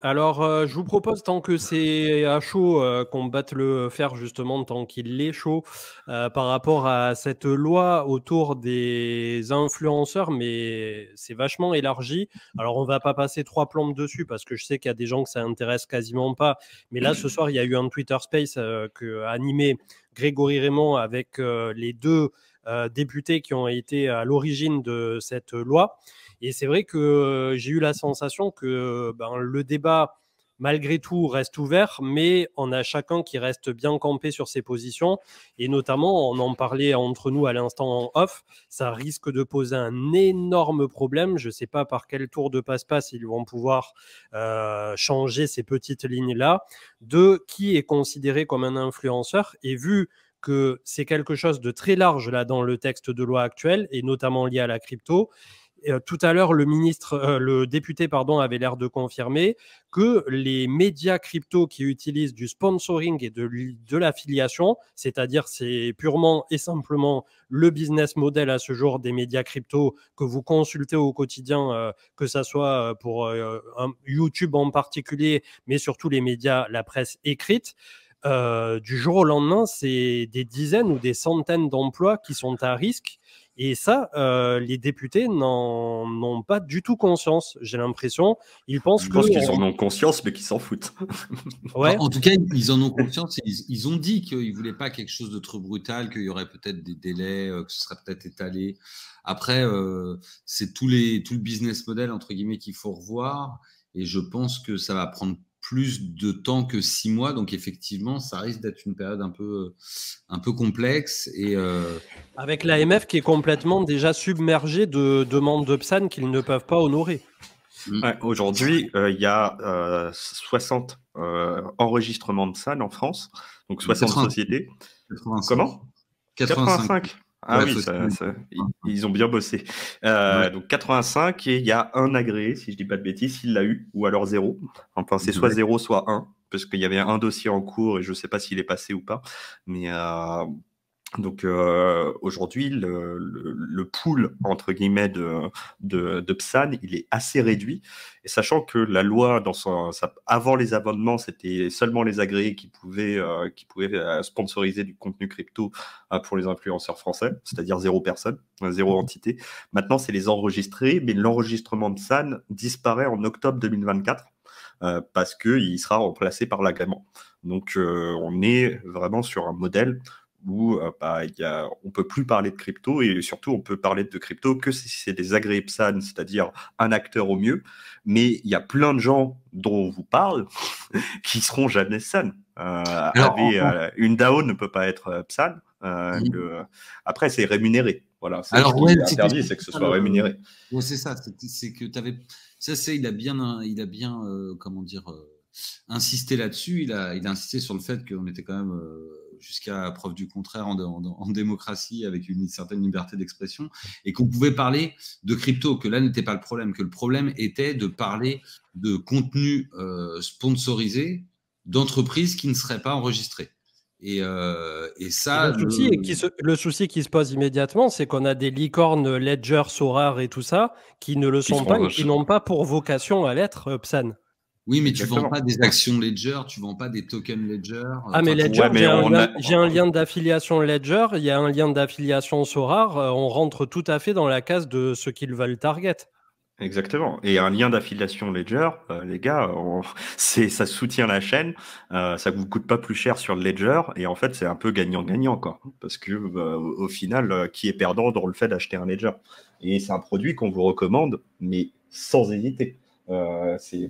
Alors, je vous propose, tant que c'est à chaud, qu'on batte le fer justement tant qu'il est chaud, par rapport à cette loi autour des influenceurs, mais c'est vachement élargi. Alors, on va pas passer 3 plombes dessus parce que je sais qu'il y a des gens que ça intéresse quasiment pas. Mais là, ce soir, il y a eu un Twitter Space que animé Grégory Raymond avec les deux députés qui ont été à l'origine de cette loi. Et c'est vrai que j'ai eu la sensation que le débat, malgré tout, reste ouvert, mais on a chacun qui reste bien campé sur ses positions. Et notamment, on en parlait entre nous à l'instant en off, ça risque de poser un énorme problème. Je ne sais pas par quel tour de passe-passe ils vont pouvoir changer ces petites lignes-là, de qui est considéré comme un influenceur. Et vu que c'est quelque chose de très large là dans le texte de loi actuel, et notamment lié à la crypto, tout à l'heure, le député, avait l'air de confirmer que les médias crypto qui utilisent du sponsoring et de l'affiliation, c'est-à-dire c'est purement et simplement le business model à ce jour des médias crypto que vous consultez au quotidien, que ça soit pour YouTube en particulier, mais surtout les médias, la presse écrite. Du jour au lendemain, c'est des dizaines ou des centaines d'emplois qui sont à risque. Et ça, les députés n'en ont pas du tout conscience, j'ai l'impression. Ils pensent Je que... pense qu'ils en ont conscience, mais qu'ils s'en foutent. Ouais. En tout cas, ils en ont conscience. Ils ont dit qu'ils ne voulaient pas quelque chose de trop brutal, qu'il y aurait peut-être des délais, que ce serait peut-être étalé. Après, c'est tout le business model, entre guillemets, qu'il faut revoir. Et je pense que ça va prendre plus de temps que 6 mois. Donc, effectivement, ça risque d'être une période un peu complexe. Et, avec l'AMF qui est complètement déjà submergée de demandes de PSAN qu'ils ne peuvent pas honorer. Ouais, aujourd'hui, il y a 60 enregistrements de PSAN en France, donc 60 sociétés. 85. Comment 85. Ah ouais, oui, ils ont bien bossé. Donc 85, et il y a un agréé, si je dis pas de bêtises, il l'a eu, ou alors 0. Enfin, c'est soit 0, soit 1, parce qu'il y avait un dossier en cours et je sais pas s'il est passé ou pas. Mais donc aujourd'hui, le pool entre guillemets de PSAN, il est assez réduit. Et sachant que la loi, avant les amendements, c'était seulement les agréés qui pouvaient sponsoriser du contenu crypto pour les influenceurs français, c'est-à-dire 0 personne, 0 entité. Maintenant, c'est les enregistrés, mais l'enregistrement de PSAN disparaît en octobre 2024. Parce qu'il sera remplacé par l'agrément. Donc on est vraiment sur un modèle où on peut plus parler de crypto, et surtout on peut parler de crypto que si c'est des agréés PSAN, c'est-à-dire un acteur au mieux, mais il y a plein de gens dont on vous parle qui seront jamais PSAN. Une DAO ne peut pas être PSAN. Après, c'est rémunéré. Voilà, c'est ce qui est interdit, c'est que ce soit rémunéré. Ouais, c'est ça, c'est que tu avais... il a bien comment dire, insisté là-dessus. Il a insisté sur le fait qu'on était quand même, jusqu'à preuve du contraire, en démocratie, avec une certaine liberté d'expression, et qu'on pouvait parler de crypto, que là n'était pas le problème, que le problème était de parler de contenu sponsorisé d'entreprises qui ne seraient pas enregistrées. Et ça, le souci qui se pose immédiatement, c'est qu'on a des licornes, Ledger, Sorare et tout ça, qui ne le sont pas et qui n'ont pas pour vocation à l'être PSAN. Oui, mais tu ne vends pas des actions Ledger, tu ne vends pas des tokens Ledger. Ah, mais Ledger, j'ai un lien d'affiliation Ledger, il y a un lien d'affiliation Sorare, on rentre tout à fait dans la case de ce qu'ils veulent target. Exactement. Et un lien d'affiliation Ledger, les gars, ça soutient la chaîne, ça vous coûte pas plus cher sur le Ledger, et en fait c'est un peu gagnant-gagnant, quoi. Parce que au final, qui est perdant dans le fait d'acheter un Ledger? Et c'est un produit qu'on vous recommande, mais sans hésiter.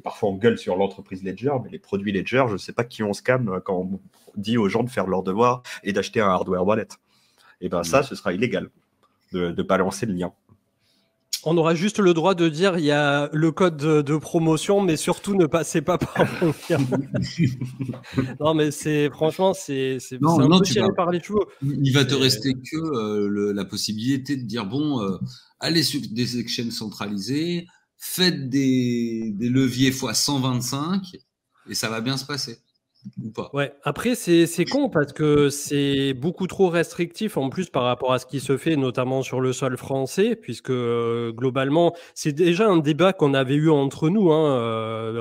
Parfois on gueule sur l'entreprise Ledger, mais les produits Ledger, je sais pas qui on scam quand on dit aux gens de faire leur devoir et d'acheter un hardware wallet. Et ça, ce sera illégal de balancer le lien. On aura juste le droit de dire il y a le code de promotion, mais surtout ne passez pas par mon lien. Non, mais franchement, c'est un peu tiré par les cheveux. Il va te rester que la possibilité de dire bon, allez sur des exchanges centralisés, faites des leviers x 125 et ça va bien se passer. ou pas. Ouais, après, c'est con parce que c'est beaucoup trop restrictif en plus par rapport à ce qui se fait, notamment sur le sol français, puisque globalement, c'est déjà un débat qu'on avait eu entre nous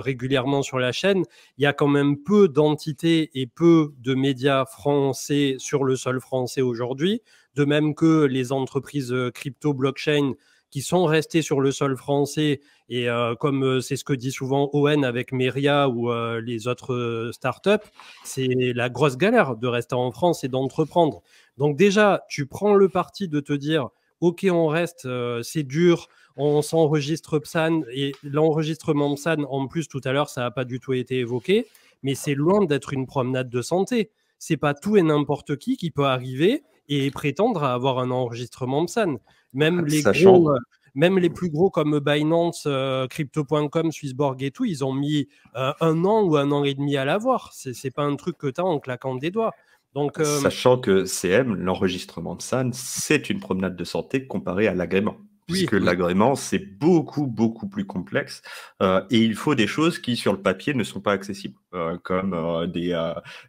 régulièrement sur la chaîne. Il y a quand même peu d'entités et peu de médias français sur le sol français aujourd'hui, de même que les entreprises crypto, blockchain, qui sont restés sur le sol français et comme c'est ce que dit souvent Owen avec Meria ou les autres startups, c'est la grosse galère de rester en France et d'entreprendre. Donc déjà, tu prends le parti de te dire, ok, on reste, c'est dur, on s'enregistre PSAN et l'enregistrement PSAN, en plus tout à l'heure, ça n'a pas du tout été évoqué, mais c'est loin d'être une promenade de santé. C'est pas tout et n'importe qui peut arriver et prétendre à avoir un enregistrement PSAN. Même les gros, même les plus gros comme Binance, Crypto.com, Swissborg et tout, ils ont mis 1 an ou 1 an et demi à l'avoir. C'est pas un truc que tu as en claquant des doigts. Donc, sachant que CM, l'enregistrement de PSAN, c'est une promenade de santé comparée à l'agrément. Puisque l'agrément, c'est beaucoup, beaucoup plus complexe et il faut des choses qui, sur le papier, ne sont pas accessibles, comme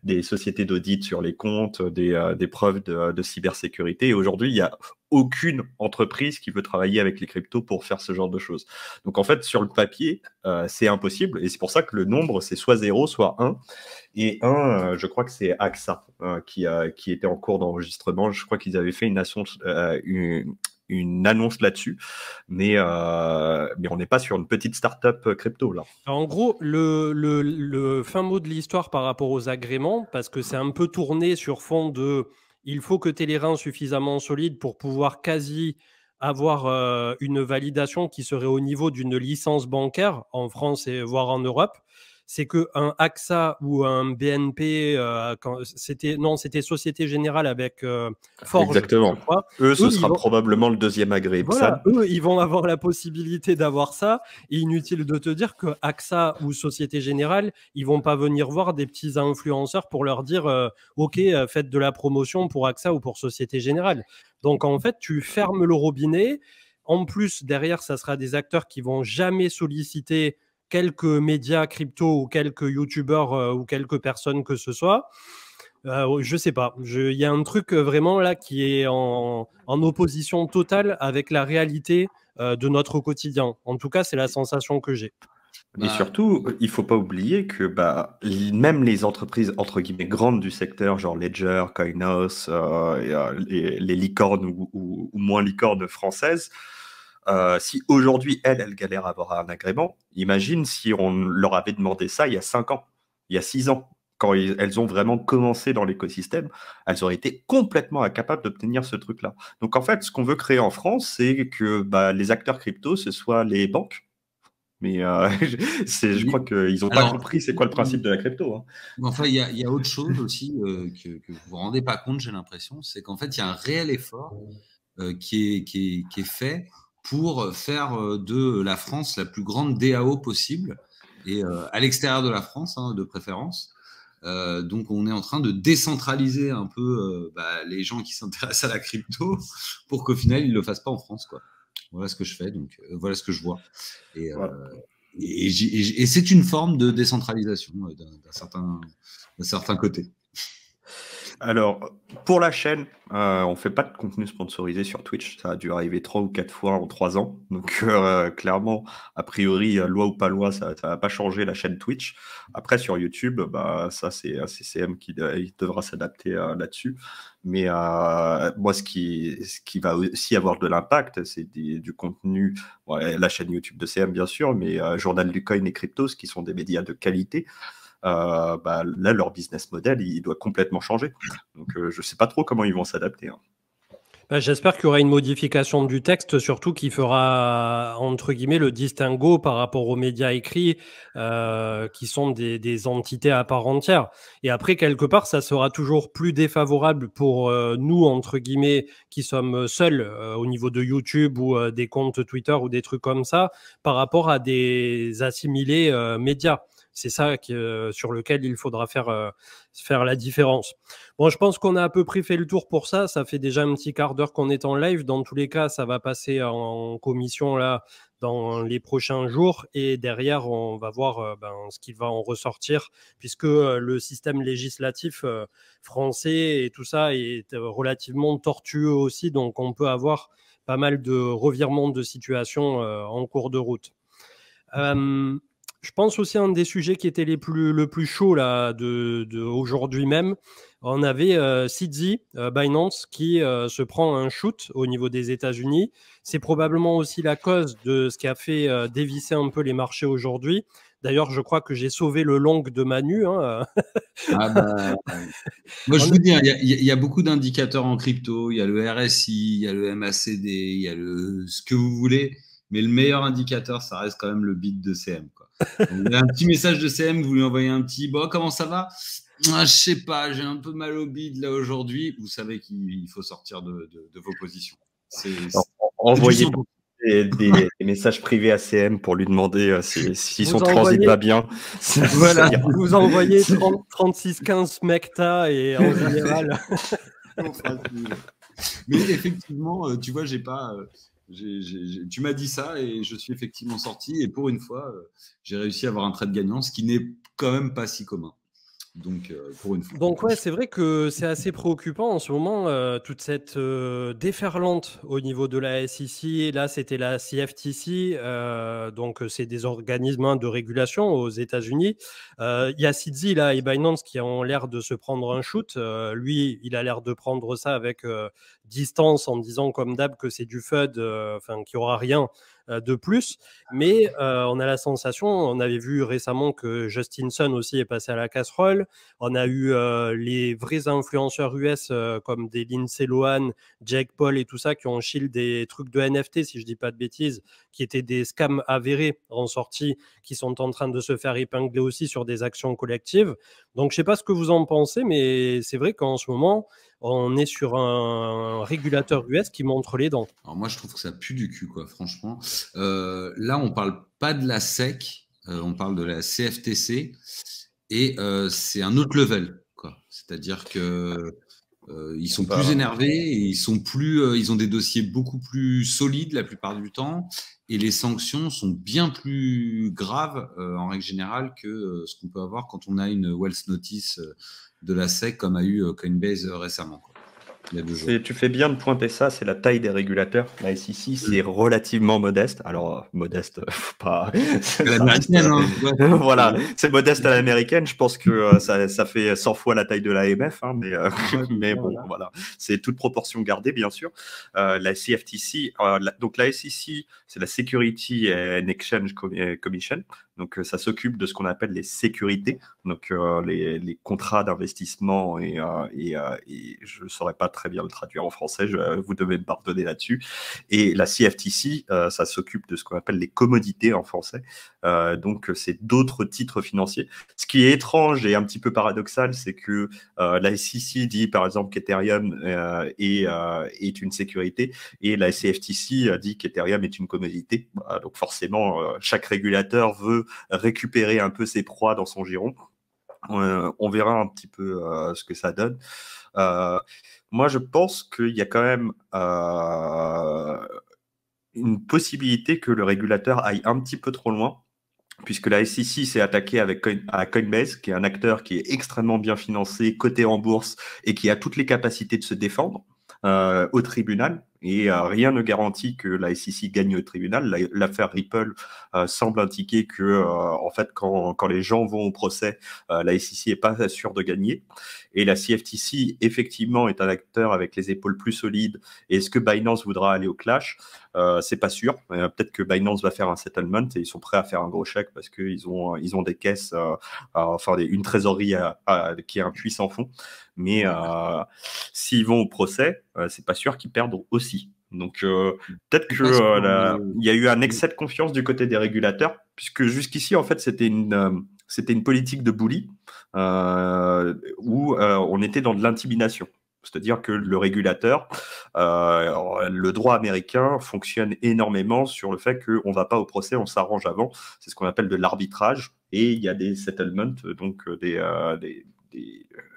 des sociétés d'audit sur les comptes, des preuves de cybersécurité. Et aujourd'hui, il n'y a aucune entreprise qui veut travailler avec les cryptos pour faire ce genre de choses. Donc, en fait, sur le papier, c'est impossible. Et c'est pour ça que le nombre, c'est soit 0, soit 1. Et je crois que c'est AXA qui était en cours d'enregistrement. Je crois qu'ils avaient fait une annonce là-dessus, mais on n'est pas sur une petite start-up crypto là. En gros, le fin mot de l'histoire par rapport aux agréments, parce que c'est un peu tourné sur fond de il faut que tu aies les reins suffisamment solides pour pouvoir quasi avoir une validation qui serait au niveau d'une licence bancaire en France et voire en Europe. C'est qu'un AXA ou un BNP, c'était Société Générale avec Forge. Exactement. Eux, ce sera probablement le deuxième agré. Voilà, eux, ils vont avoir la possibilité d'avoir ça. Et inutile de te dire que AXA ou Société Générale, ils vont pas venir voir des petits influenceurs pour leur dire OK, faites de la promotion pour AXA ou pour Société Générale. Donc en fait, tu fermes le robinet. En plus, derrière, ça sera des acteurs qui vont jamais solliciter quelques médias crypto ou quelques youtubeurs ou quelques personnes que ce soit. Je sais pas. Il y a un truc vraiment là qui est en opposition totale avec la réalité de notre quotidien. En tout cas, c'est la sensation que j'ai. Et surtout, il faut pas oublier que même les entreprises entre guillemets grandes du secteur, genre Ledger, Coinhouse, les licornes ou moins licornes françaises, si aujourd'hui, elles galèrent à avoir un agrément, imagine si on leur avait demandé ça il y a 5 ans, il y a 6 ans, quand elles ont vraiment commencé dans l'écosystème, elles auraient été complètement incapables d'obtenir ce truc-là. Donc en fait, ce qu'on veut créer en France, c'est que les acteurs crypto, ce soit les banques. Mais je crois qu'ils n'ont pas compris c'est quoi le principe de la crypto. Hein. Enfin, il y a autre chose aussi que vous ne vous rendez pas compte, j'ai l'impression, c'est qu'en fait, il y a un réel effort qui est fait pour faire de la France la plus grande DAO possible, et à l'extérieur de la France, de préférence. Donc, on est en train de décentraliser un peu les gens qui s'intéressent à la crypto pour qu'au final, ils ne le fassent pas en France, quoi. Voilà ce que je fais, donc voilà ce que je vois. Et, voilà. Et c'est une forme de décentralisation d'un certain côté. Alors, pour la chaîne, on ne fait pas de contenu sponsorisé sur Twitch. Ça a dû arriver 3 ou 4 fois en 3 ans. Donc, clairement, a priori, loi ou pas loi, ça ne va pas changer la chaîne Twitch. Après, sur YouTube, ça, c'est CCM qui devra s'adapter là-dessus. Mais moi, ce qui va aussi avoir de l'impact, c'est du contenu, la chaîne YouTube de CM, bien sûr, mais Journal du Coin et Cryptos, qui sont des médias de qualité. Là, leur business model, il doit complètement changer. Donc, je ne sais pas trop comment ils vont s'adapter. Hein. J'espère qu'il y aura une modification du texte, surtout qui fera, entre guillemets, le distinguo par rapport aux médias écrits, qui sont des entités à part entière. Et après, quelque part, ça sera toujours plus défavorable pour nous, entre guillemets, qui sommes seuls au niveau de YouTube ou des comptes Twitter ou des trucs comme ça, par rapport à des assimilés médias. c'est ça sur lequel il faudra faire la différence. Bon, je pense qu'on a à peu près fait le tour pour ça. Ça fait déjà un petit quart d'heure qu'on est en live. Dans tous les cas, ça va passer en commission là dans les prochains jours et derrière, on va voir ce qui va en ressortir puisque le système législatif français et tout ça est relativement tortueux aussi. Donc, on peut avoir pas mal de revirements de situation en cours de route. Je pense aussi à un des sujets qui était le plus chaud là, de aujourd'hui même. On avait CZ, Binance, qui se prend un shoot au niveau des États-Unis. C'est probablement aussi la cause de ce qui a fait dévisser un peu les marchés aujourd'hui. D'ailleurs, je crois que j'ai sauvé le long de Manu. Hein. Moi, je vous dis, il y a beaucoup d'indicateurs en crypto. Il y a le RSI, il y a le MACD, il y a ce que vous voulez. Mais le meilleur indicateur, ça reste quand même le bit de CM. Quoi. Donc, vous avez un petit message de CM, vous lui envoyez un petit « Bon, comment ça va ?» Je sais pas, j'ai un peu mal au bid là aujourd'hui. Vous savez qu'il faut sortir de vos positions. Envoyez des messages privés à CM pour lui demander si son transit va bien. Voilà, vous envoyez 3615 Mecta et en général. Mais effectivement, tu vois, tu m'as dit ça et je suis effectivement sorti. Et pour une fois, j'ai réussi à avoir un trade gagnant, ce qui n'est quand même pas si commun. Donc, pour une fois. Donc ouais, c'est vrai que c'est assez préoccupant en ce moment, toute cette déferlante au niveau de la SEC. Là, c'était la CFTC, donc c'est des organismes de régulation aux États-Unis. Il y a CZ là et Binance qui ont l'air de se prendre un shoot. Lui, il a l'air de prendre ça avec distance en disant comme d'hab que c'est du FUD, qu'il n'y aura rien de plus, mais on a la sensation, on avait vu récemment que Justin Sun aussi est passé à la casserole, on a eu les vrais influenceurs US comme des Lindsay Lohan, Jake Paul et tout ça qui ont shield des trucs de NFT, si je dis pas de bêtises, qui étaient des scams avérés en sortie, qui sont en train de se faire épingler aussi sur des actions collectives. Donc je sais pas ce que vous en pensez, mais c'est vrai qu'en ce moment, on est sur un régulateur US qui montre les dents. Alors moi, je trouve que ça pue du cul, quoi, franchement. Là, on parle pas de la SEC, on parle de la CFTC, et c'est un autre level, quoi. C'est-à-dire que ils sont plus énervés, et ils ont des dossiers beaucoup plus solides la plupart du temps, et les sanctions sont bien plus graves en règle générale que ce qu'on peut avoir quand on a une Wells Notice de la SEC comme a eu Coinbase récemment. Quoi. Tu fais bien de pointer ça, c'est la taille des régulateurs. La SEC, c'est relativement modeste. Alors, modeste, faut pas. L'américaine, hein. Voilà, c'est modeste à l'américaine. Je pense que ça fait 100 fois la taille de l'AMF, hein, mais bon, voilà. C'est toute proportion gardée, bien sûr. La CFTC, donc la SEC, c'est la Security and Exchange Commission. Donc, ça s'occupe de ce qu'on appelle les sécurités, donc les contrats d'investissement et je ne saurais pas très bien le traduire en français, vous devez me pardonner là-dessus. Et la CFTC, ça s'occupe de ce qu'on appelle les commodités en français, donc c'est d'autres titres financiers. Ce qui est étrange et un petit peu paradoxal, c'est que la SEC dit par exemple qu'Ethereum est une sécurité et la CFTC dit qu'Ethereum est une commodité. Donc forcément, chaque régulateur veut récupérer un peu ses proies dans son giron. On verra un petit peu ce que ça donne. Moi, je pense qu'il y a quand même une possibilité que le régulateur aille un petit peu trop loin, puisque la SEC s'est attaquée à Coinbase, qui est un acteur qui est extrêmement bien financé, coté en bourse, et qui a toutes les capacités de se défendre au tribunal. Et rien ne garantit que la SEC gagne au tribunal. L'affaire Ripple semble indiquer que, en fait, quand les gens vont au procès, la SEC n'est pas sûre de gagner. Et la CFTC, effectivement, est un acteur avec les épaules plus solides. Et est-ce que Binance voudra aller au clash? C'est pas sûr. Peut-être que Binance va faire un settlement et ils sont prêts à faire un gros chèque parce qu'ils ont des caisses, une trésorerie qui est un puits sans fond. Mais s'ils vont au procès, c'est pas sûr qu'ils perdent aussi. Donc peut-être qu'il y a eu un excès de confiance du côté des régulateurs, puisque jusqu'ici, en fait, c'était une politique de bully où on était dans de l'intimidation. C'est-à-dire que le régulateur, le droit américain fonctionne énormément sur le fait qu'on ne va pas au procès, on s'arrange avant. C'est ce qu'on appelle de l'arbitrage. Et il y a des settlements, donc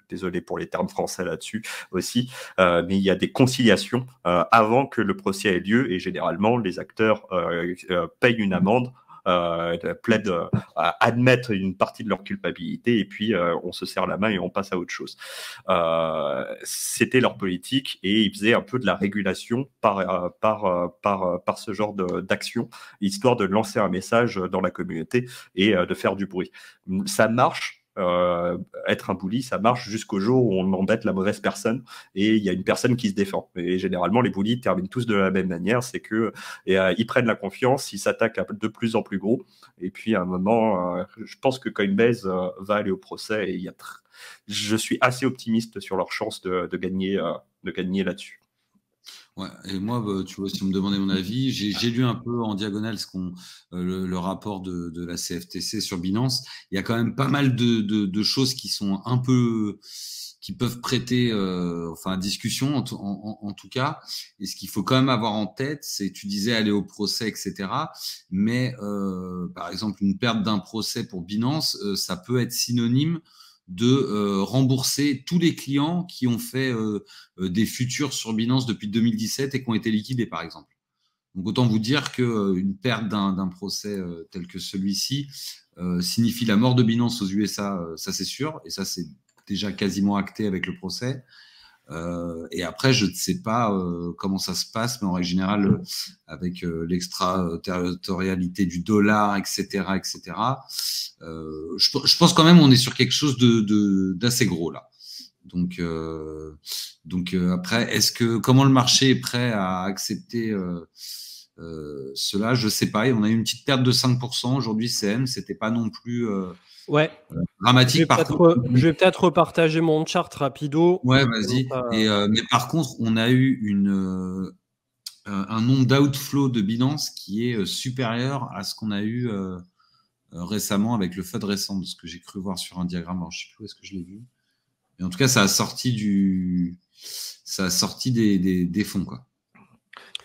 désolé pour les termes français là-dessus aussi, mais il y a des conciliations avant que le procès ait lieu, et généralement les acteurs payent une amende, plaident, admettent une partie de leur culpabilité, et puis on se serre la main et on passe à autre chose. C'était leur politique, et ils faisaient un peu de la régulation par ce genre d'action, histoire de lancer un message dans la communauté et de faire du bruit. Ça marche. Être un bully, ça marche jusqu'au jour où on embête la mauvaise personne et il y a une personne qui se défend. Et généralement, les bullies terminent tous de la même manière, c'est que ils prennent la confiance, ils s'attaquent de plus en plus gros. Et puis à un moment, je pense que Coinbase va aller au procès, et je suis assez optimiste sur leur chance de gagner là-dessus. Ouais, et moi, tu vois, si on me demandait mon avis, j'ai lu un peu en diagonale le rapport de la CFTC sur Binance. Il y a quand même pas mal de choses qui sont un peu, qui peuvent prêter à discussion en tout cas. Et ce qu'il faut quand même avoir en tête, c'est, tu disais aller au procès, etc. Mais par exemple, une perte d'un procès pour Binance, ça peut être synonyme de rembourser tous les clients qui ont fait des futurs sur Binance depuis 2017 et qui ont été liquidés, par exemple. Donc, autant vous dire qu'une perte d'un procès tel que celui-ci signifie la mort de Binance aux USA, ça c'est sûr, et ça c'est déjà quasiment acté avec le procès. Et après, je ne sais pas comment ça se passe, mais en règle générale, avec l'extraterritorialité du dollar, etc., je pense quand même on est sur quelque chose d'assez gros là. Donc après, comment le marché est prêt à accepter cela? Je ne sais pas. Et on a eu une petite perte de 5% aujourd'hui, CM. C'était pas non plus dramatique. Je vais peut-être repartager mon chart rapido. Ouais, vas-y. Mais par contre, on a eu un nombre d'outflows de Binance qui est supérieur à ce qu'on a eu récemment avec le FUD récent, de ce que j'ai cru voir sur un diagramme. Alors, je ne sais plus où est-ce que je l'ai vu. Mais en tout cas, ça a sorti des fonds, quoi.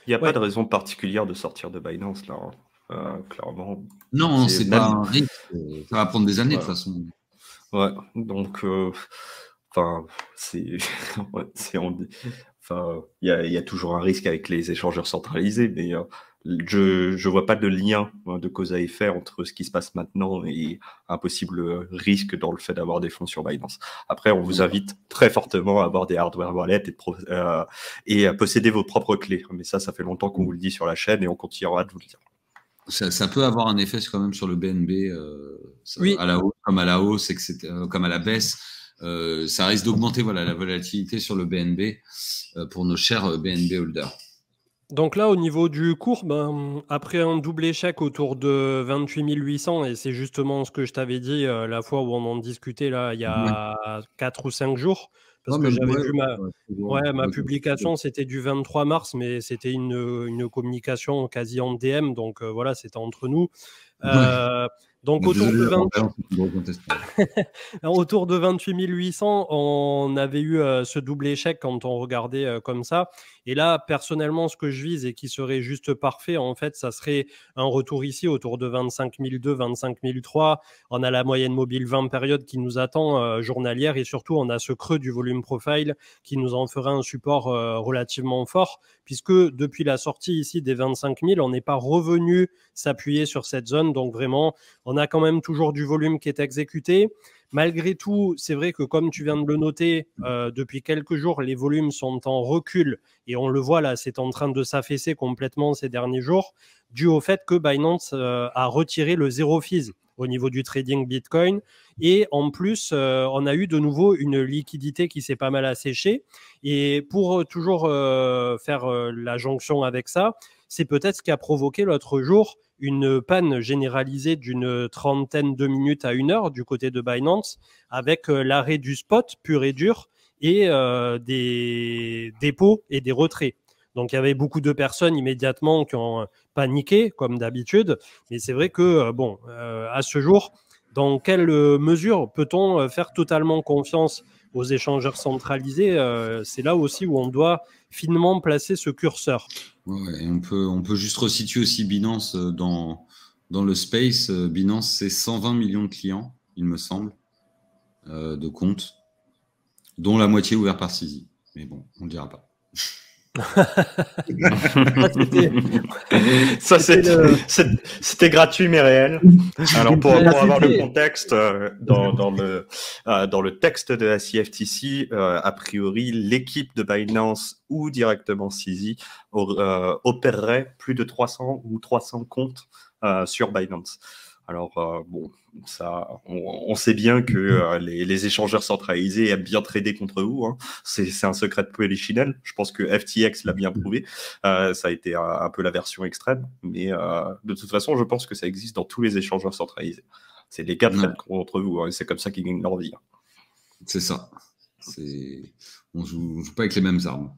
Il n'y a pas de raison particulière de sortir de Binance, là. Clairement. Non, c'est pas un risque. Ça va prendre des années, de toute façon. Ouais, donc, il y a toujours un risque avec les échangeurs centralisés, mais je vois pas de lien de cause à effet entre ce qui se passe maintenant et un possible risque dans le fait d'avoir des fonds sur Binance. Après, on vous invite très fortement à avoir des hardware wallets et à posséder vos propres clés. Mais ça fait longtemps qu'on vous le dit sur la chaîne et on continuera de vous le dire. Ça peut avoir un effet quand même sur le BNB, oui. À la hausse, comme à la hausse, etc., comme à la baisse. Ça risque d'augmenter la volatilité sur le BNB pour nos chers BNB holders. Donc là, au niveau du cours, après un double échec autour de 28 800, et c'est justement ce que je t'avais dit la fois où on en discutait là, il y a 4 ou 5 jours, parce que j'avais vu ma publication, c'était du 23 mars, mais c'était une communication quasi en DM, donc voilà, c'était entre nous. Donc autour de 28 800, on avait eu ce double échec quand on regardait comme ça. Et là, personnellement, ce que je vise et qui serait juste parfait, en fait, ça serait un retour ici autour de 25 200, 25 300. On a la moyenne mobile 20 périodes qui nous attend journalière, et surtout, on a ce creux du volume profile qui nous en fera un support relativement fort, puisque depuis la sortie ici des 25 000, on n'est pas revenu s'appuyer sur cette zone. Donc vraiment, on a quand même toujours du volume qui est exécuté. Malgré tout, c'est vrai que comme tu viens de le noter, depuis quelques jours, les volumes sont en recul, et on le voit là, c'est en train de s'affaisser complètement ces derniers jours, dû au fait que Binance a retiré le zéro fees au niveau du trading Bitcoin. Et en plus, on a eu de nouveau une liquidité qui s'est pas mal asséchée. Et pour toujours faire la jonction avec ça, c'est peut-être ce qui a provoqué l'autre jour une panne généralisée d'une trentaine de minutes à 1 heure du côté de Binance, avec l'arrêt du spot pur et dur et des dépôts et des retraits. Donc, il y avait beaucoup de personnes immédiatement qui ont paniqué, comme d'habitude. Mais c'est vrai que, à ce jour, dans quelle mesure peut-on faire totalement confiance aux échangeurs centralisés, c'est là aussi où on doit finement placer ce curseur. Ouais, on peut juste resituer aussi Binance dans le space. Binance, c'est 120 millions de clients, il me semble, de comptes, dont la moitié ouvert par Sisi. Mais bon, on ne le dira pas. C'était gratuit mais réel. Alors pour avoir le contexte dans le texte de la CFTC, a priori l'équipe de Binance ou directement Sisi opérerait plus de 300 ou 300 comptes sur Binance. Alors bon, ça, on sait bien que les échangeurs centralisés aiment bien trader contre vous. Hein. C'est un secret de polichinelle. Je pense que FTX l'a bien prouvé. Ça a été un peu la version extrême. Mais de toute façon, je pense que ça existe dans tous les échangeurs centralisés. C'est les gars traitent contre vous. Hein, et c'est comme ça qu'ils gagnent leur vie. Hein. C'est ça. On joue pas avec les mêmes armes.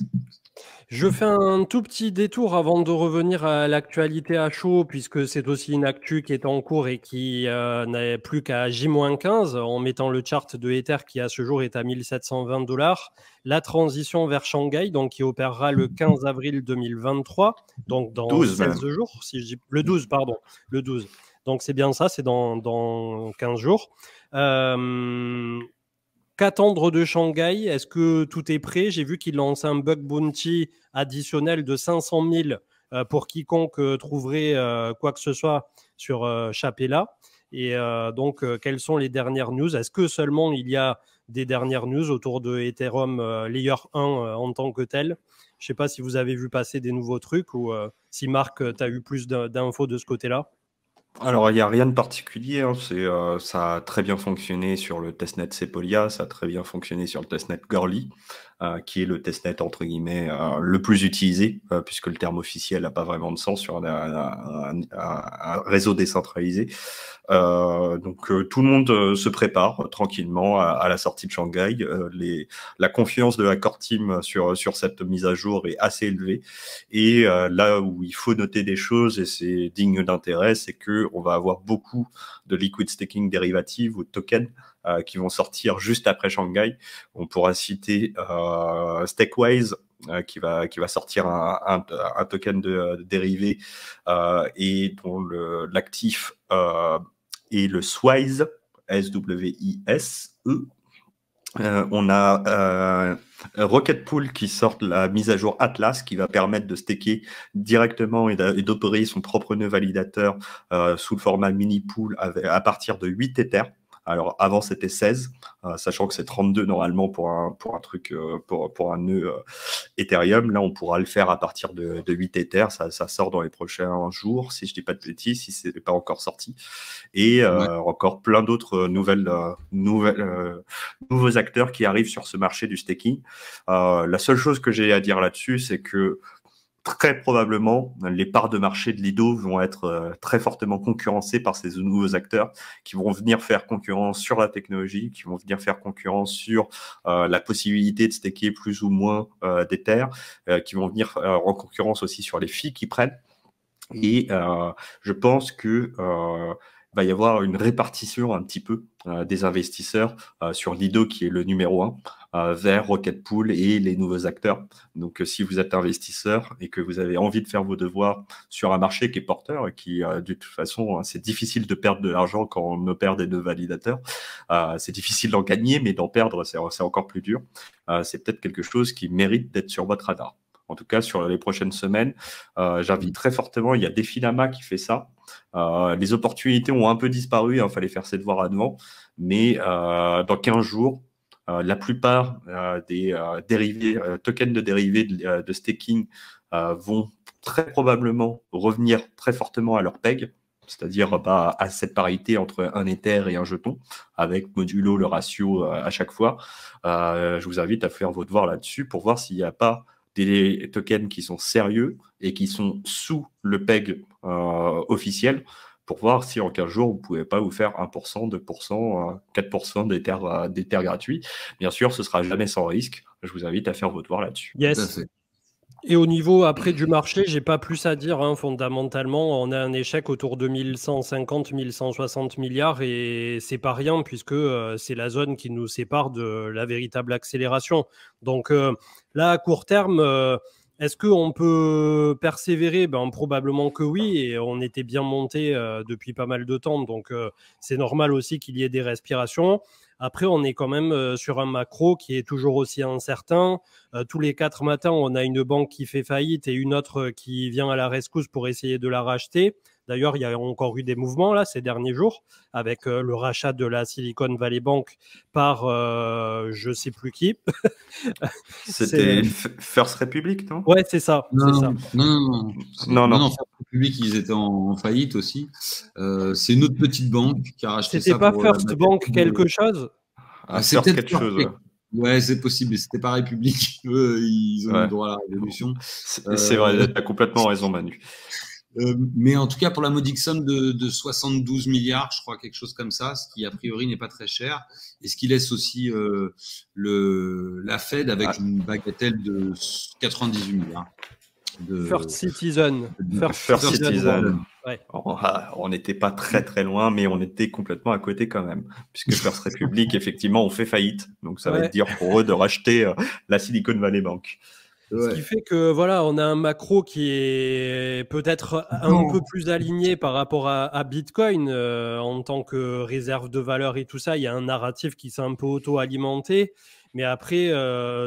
Je fais un tout petit détour avant de revenir à l'actualité à chaud, puisque c'est aussi une actu qui est en cours et qui n'est plus qu'à J-15, en mettant le chart de Ether qui à ce jour est à 1720 $. La transition vers Shanghai, donc qui opérera le 15 avril 2023, donc dans 16 jours, si je dis, le 12, pardon, le 12. Donc c'est bien ça, c'est dans 15 jours. Qu'attendre de Shanghai? Est-ce que tout est prêt? J'ai vu qu'il lance un bug bounty additionnel de 500 000 pour quiconque trouverait quoi que ce soit sur Chapella. Et donc, quelles sont les dernières news? Est-ce que seulement il y a des dernières news autour de Ethereum Layer 1 en tant que tel? Je ne sais pas si vous avez vu passer des nouveaux trucs ou si Marc, tu as eu plus d'infos de ce côté-là. Alors, il n'y a rien de particulier. Hein. Ça a très bien fonctionné sur le testnet Sepolia, ça a très bien fonctionné sur le testnet Goerli, qui est le testnet, entre guillemets, le plus utilisé, puisque le terme officiel n'a pas vraiment de sens sur un réseau décentralisé. Donc, tout le monde se prépare tranquillement à la sortie de Shanghai. La confiance de la core team sur cette mise à jour est assez élevée. Et là où il faut noter des choses, et c'est digne d'intérêt, c'est que on va avoir beaucoup de liquid staking dérivatives ou tokens qui vont sortir juste après Shanghai. On pourra citer Stakewise qui va sortir un token de dérivé et dont l'actif est le SWISE, S-W-I-S-E. On a Rocket Pool qui sort la mise à jour Atlas qui va permettre de staker directement et d'opérer son propre nœud validateur sous le format mini pool à partir de 8 Ethers. Alors avant c'était 16, sachant que c'est 32 normalement pour un truc pour un nœud Ethereum. Là on pourra le faire à partir de 8 Ethers. Ça sort dans les prochains jours si je dis pas de bêtises, si c'est pas encore sorti. Et encore plein d'autres nouveaux acteurs qui arrivent sur ce marché du staking. La seule chose que j'ai à dire là-dessus, c'est que très probablement, les parts de marché de Lido vont être très fortement concurrencées par ces nouveaux acteurs qui vont venir faire concurrence sur la technologie, qui vont venir faire concurrence sur la possibilité de staker plus ou moins d'Ether, qui vont venir en concurrence aussi sur les fees qu'ils prennent. Et je pense que va y avoir une répartition un petit peu des investisseurs sur Lido qui est le numéro 1 vers Rocket Pool et les nouveaux acteurs. Donc si vous êtes investisseur et que vous avez envie de faire vos devoirs sur un marché qui est porteur et qui de toute façon c'est difficile de perdre de l'argent quand on opère des nœuds validateurs, c'est difficile d'en gagner mais d'en perdre c'est encore plus dur. C'est peut-être quelque chose qui mérite d'être sur votre radar. En tout cas, sur les prochaines semaines, j'invite très fortement. Il y a Defilama qui fait ça. Les opportunités ont un peu disparu. Il fallait faire ses devoirs à devant. Mais dans 15 jours, la plupart des dérivés, tokens de dérivés de staking vont très probablement revenir très fortement à leur PEG, c'est-à-dire à cette parité entre un Ether et un jeton, avec modulo le ratio à chaque fois. Je vous invite à faire vos devoirs là-dessus pour voir s'il n'y a pas des tokens qui sont sérieux et qui sont sous le PEG officiel pour voir si en 15 jours, vous ne pouvez pas vous faire 1%, 2%, 4% d'Ether gratuits. Bien sûr, ce ne sera jamais sans risque. Je vous invite à faire vos devoirs là-dessus. Yes. Et au niveau après du marché, j'ai pas plus à dire. Hein. Fondamentalement, on a un échec autour de 1150-1160 milliards et c'est pas rien puisque c'est la zone qui nous sépare de la véritable accélération. Donc là, à court terme, est-ce qu'on peut persévérer? Ben, probablement que oui, et on était bien monté depuis pas mal de temps, donc c'est normal aussi qu'il y ait des respirations. Après, on est quand même sur un macro qui est toujours aussi incertain. Tous les 4 matins, on a une banque qui fait faillite et une autre qui vient à la rescousse pour essayer de la racheter. D'ailleurs, il y a encore eu des mouvements là ces derniers jours avec le rachat de la Silicon Valley Bank par je sais plus qui. C'était First Republic, non? Ouais, c'est ça. Non. First Republic, ils étaient en faillite aussi. C'est une autre petite banque qui a racheté ça. C'était pas First Bank quelque chose? C'est peut-être quelque chose. Ouais, c'est possible, mais c'était pas République. Eux, ils ont eu droit à la révolution. C'est vrai, tu as complètement raison, Manu. Mais en tout cas, pour la modique somme de 72 milliards, je crois, quelque chose comme ça, ce qui a priori n'est pas très cher, et ce qui laisse aussi la Fed avec une bagatelle de 98 milliards. First Citizen. First Citizen. Ouais. On n'était pas très très loin, mais on était complètement à côté quand même, puisque First Republic, effectivement, on fait faillite, donc ça va être dur pour eux de racheter la Silicon Valley Bank. Ce qui fait que voilà, on a un macro qui est peut-être un peu plus aligné par rapport à Bitcoin en tant que réserve de valeur et tout ça. Il y a un narratif qui s'est un peu auto-alimenté. Mais après,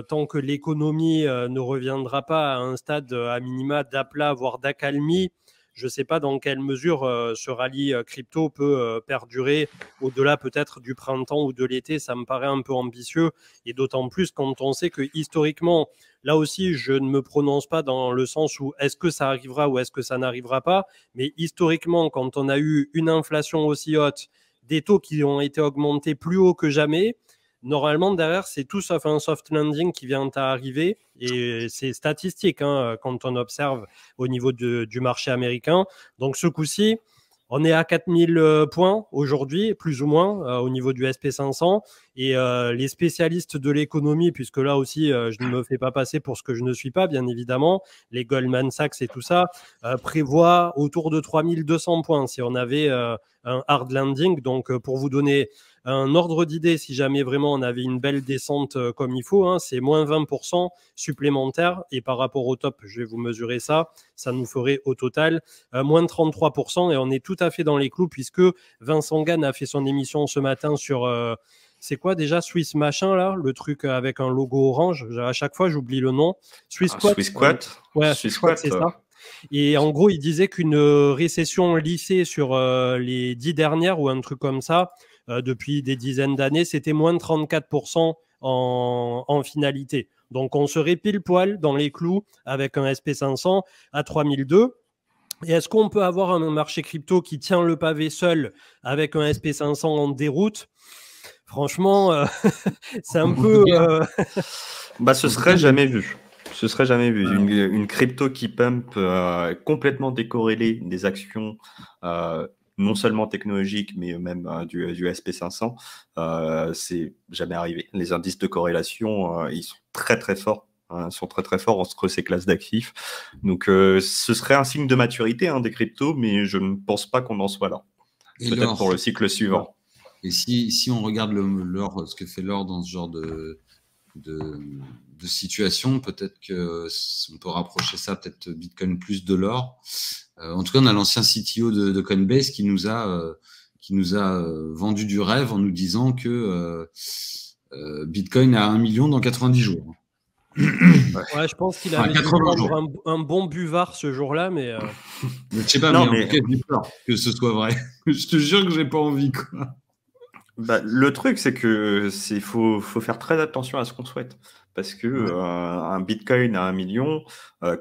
tant que l'économie ne reviendra pas à un stade à minima d'aplat, voire d'accalmie, je ne sais pas dans quelle mesure ce rallye crypto peut perdurer au-delà peut-être du printemps ou de l'été. Ça me paraît un peu ambitieux. Et d'autant plus quand on sait que historiquement, là aussi, je ne me prononce pas dans le sens où est-ce que ça arrivera ou est-ce que ça n'arrivera pas. Mais historiquement, quand on a eu une inflation aussi haute, des taux qui ont été augmentés plus haut que jamais, normalement, derrière, c'est tout sauf un soft landing qui vient à arriver. Et c'est statistique hein, quand on observe au niveau du marché américain. Donc, ce coup-ci, on est à 4000 points aujourd'hui, plus ou moins, au niveau du SP500. Et les spécialistes de l'économie, puisque là aussi, je ne me fais pas passer pour ce que je ne suis pas, bien évidemment, les Goldman Sachs et tout ça, prévoient autour de 3200 points si on avait un hard landing. Donc, pour vous donner un ordre d'idée, si jamais vraiment on avait une belle descente comme il faut, hein, c'est moins 20% supplémentaire. Et par rapport au top, je vais vous mesurer ça, ça nous ferait au total moins de 33%. Et on est tout à fait dans les clous puisque Vincent Gann a fait son émission ce matin sur... c'est quoi déjà Swiss machin là, le truc avec un logo orange. À chaque fois, j'oublie le nom. Swiss Squat. Ouais, Swiss Squat, c'est ça. Et en gros, il disait qu'une récession lissée sur les 10 dernières ou un truc comme ça, depuis des dizaines d'années, c'était moins de 34% en finalité. Donc, on serait pile poil dans les clous avec un SP500 à 3002. Et est-ce qu'on peut avoir un marché crypto qui tient le pavé seul avec un SP500 en déroute? Franchement, c'est un peu... ce serait jamais vu. Ce serait jamais vu. Une crypto qui pump complètement décorrélée des actions non seulement technologiques, mais même du SP500, c'est jamais arrivé. Les indices de corrélation, ils sont très très forts. Sont très très forts entre ces classes d'actifs. Donc ce serait un signe de maturité des cryptos, mais je ne pense pas qu'on en soit là. Peut-être pour le cycle suivant. Et si on regarde l'or, ce que fait l'or dans ce genre de situation, peut-être qu'on peut rapprocher ça, peut-être Bitcoin plus de l'or. En tout cas, on a l'ancien CTO de Coinbase qui nous a vendu du rêve en nous disant que Bitcoin a 1 million dans 90 jours. Ouais, je pense qu'il avait un bon buvard ce jour-là, mais... Je sais pas, mais en tout cas, j'ai peur que ce soit vrai. Je te jure que j'ai pas envie, quoi. Le truc, c'est que faut faire très attention à ce qu'on souhaite. Parce que un Bitcoin à 1 million,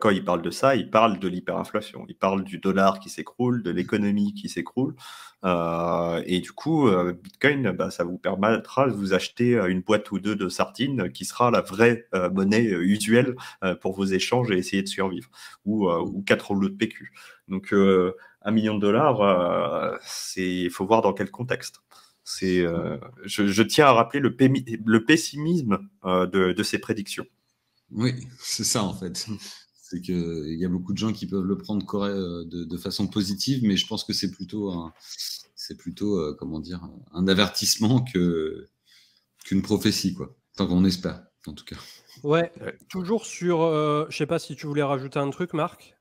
quand il parle de ça, il parle de l'hyperinflation. Il parle du dollar qui s'écroule, de l'économie qui s'écroule. Et du coup, Bitcoin, ça vous permettra de vous acheter une boîte ou deux de sardines qui sera la vraie monnaie usuelle pour vos échanges et essayer de survivre. Ou 4 rouleaux de PQ. Donc, 1 million de dollars, il faut voir dans quel contexte. Je tiens à rappeler le pessimisme de ces prédictions. Oui, c'est ça en fait. C'est qu'il y a beaucoup de gens qui peuvent le prendre de façon positive, mais je pense que c'est plutôt comment dire, un avertissement qu'une prophétie, quoi. Tant qu'on espère, en tout cas. Ouais, toujours sur... je sais pas si tu voulais rajouter un truc, Marc.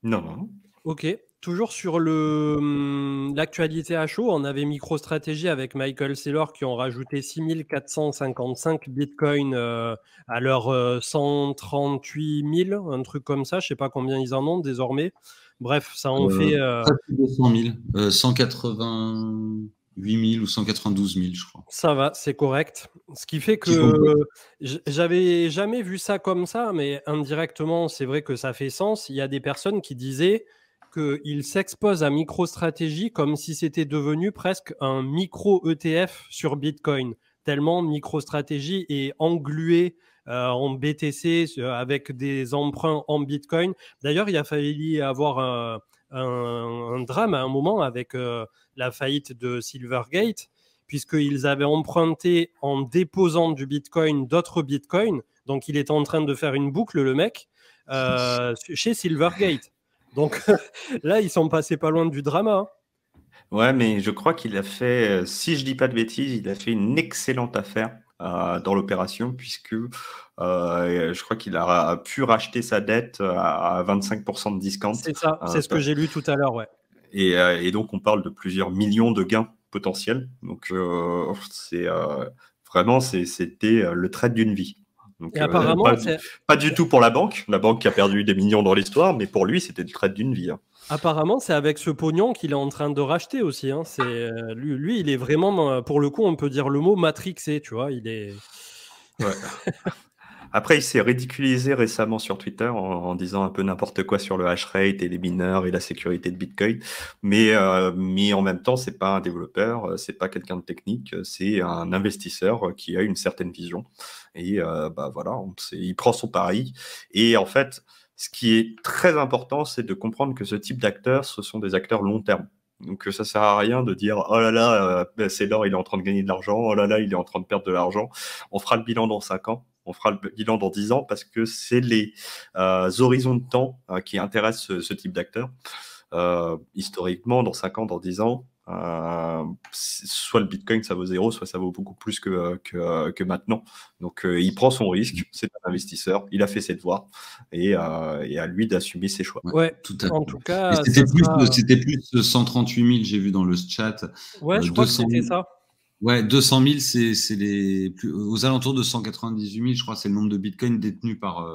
Non. Ok, toujours sur l'actualité à chaud, on avait MicroStrategy avec Michael Saylor qui ont rajouté 6455 bitcoins à leur 138 000, un truc comme ça, je sais pas combien ils en ont désormais. Bref, ça en fait... 200 000, 188 000 ou 192 000, je crois. Ça va, c'est correct. Ce qui fait que j'avais jamais vu ça comme ça, mais indirectement, c'est vrai que ça fait sens. Il y a des personnes qui disaient qu'ils s'exposent à MicroStrategy comme si c'était devenu presque un micro-ETF sur Bitcoin, tellement MicroStrategy est englué en BTC avec des emprunts en Bitcoin. D'ailleurs, il a failli avoir un drame à un moment avec la faillite de Silvergate, puisqu'ils avaient emprunté en déposant du Bitcoin d'autres Bitcoins. Donc, il était en train de faire une boucle, le mec, chez Silvergate. Donc, là, ils sont passés pas loin du drama. Ouais, mais je crois qu'il a fait, si je dis pas de bêtises, il a fait une excellente affaire dans l'opération, puisque je crois qu'il a pu racheter sa dette à 25% de discount. C'est ça, c'est ce que j'ai lu tout à l'heure, ouais. Et donc, on parle de plusieurs millions de gains potentiels. Donc, vraiment, c'était le trade d'une vie. Donc, et apparemment, pas du tout pour la banque qui a perdu des millions dans l'histoire, mais pour lui, c'était le trade d'une vie. Apparemment, c'est avec ce pognon qu'il est en train de racheter aussi. Lui, il est vraiment, pour le coup, on peut dire le mot matrixé, tu vois. Il est... Ouais. Après, il s'est ridiculisé récemment sur Twitter en disant un peu n'importe quoi sur le hash rate et les mineurs et la sécurité de Bitcoin. Mais en même temps, c'est pas un développeur, c'est pas quelqu'un de technique, c'est un investisseur qui a une certaine vision. Et voilà, il prend son pari. Et en fait, ce qui est très important, c'est de comprendre que ce type d'acteurs, ce sont des acteurs long terme. Donc ça sert à rien de dire oh là là, Saylor il est en train de gagner de l'argent, oh là là il est en train de perdre de l'argent. On fera le bilan dans 5 ans, on fera le bilan dans 10 ans parce que c'est les horizons de temps qui intéressent ce type d'acteurs. Historiquement, dans 5 ans, dans 10 ans, soit le Bitcoin ça vaut 0, soit ça vaut beaucoup plus que maintenant. Donc il prend son risque, c'est un investisseur, il a fait ses devoirs et à lui d'assumer ses choix. Ouais, tout à fait. En tout cas, c'était plus 138 000, j'ai vu dans le chat. Ouais, je crois que c'était ça. Ouais, 200 000, c'est aux alentours de 198 000, je crois, c'est le nombre de bitcoins détenus par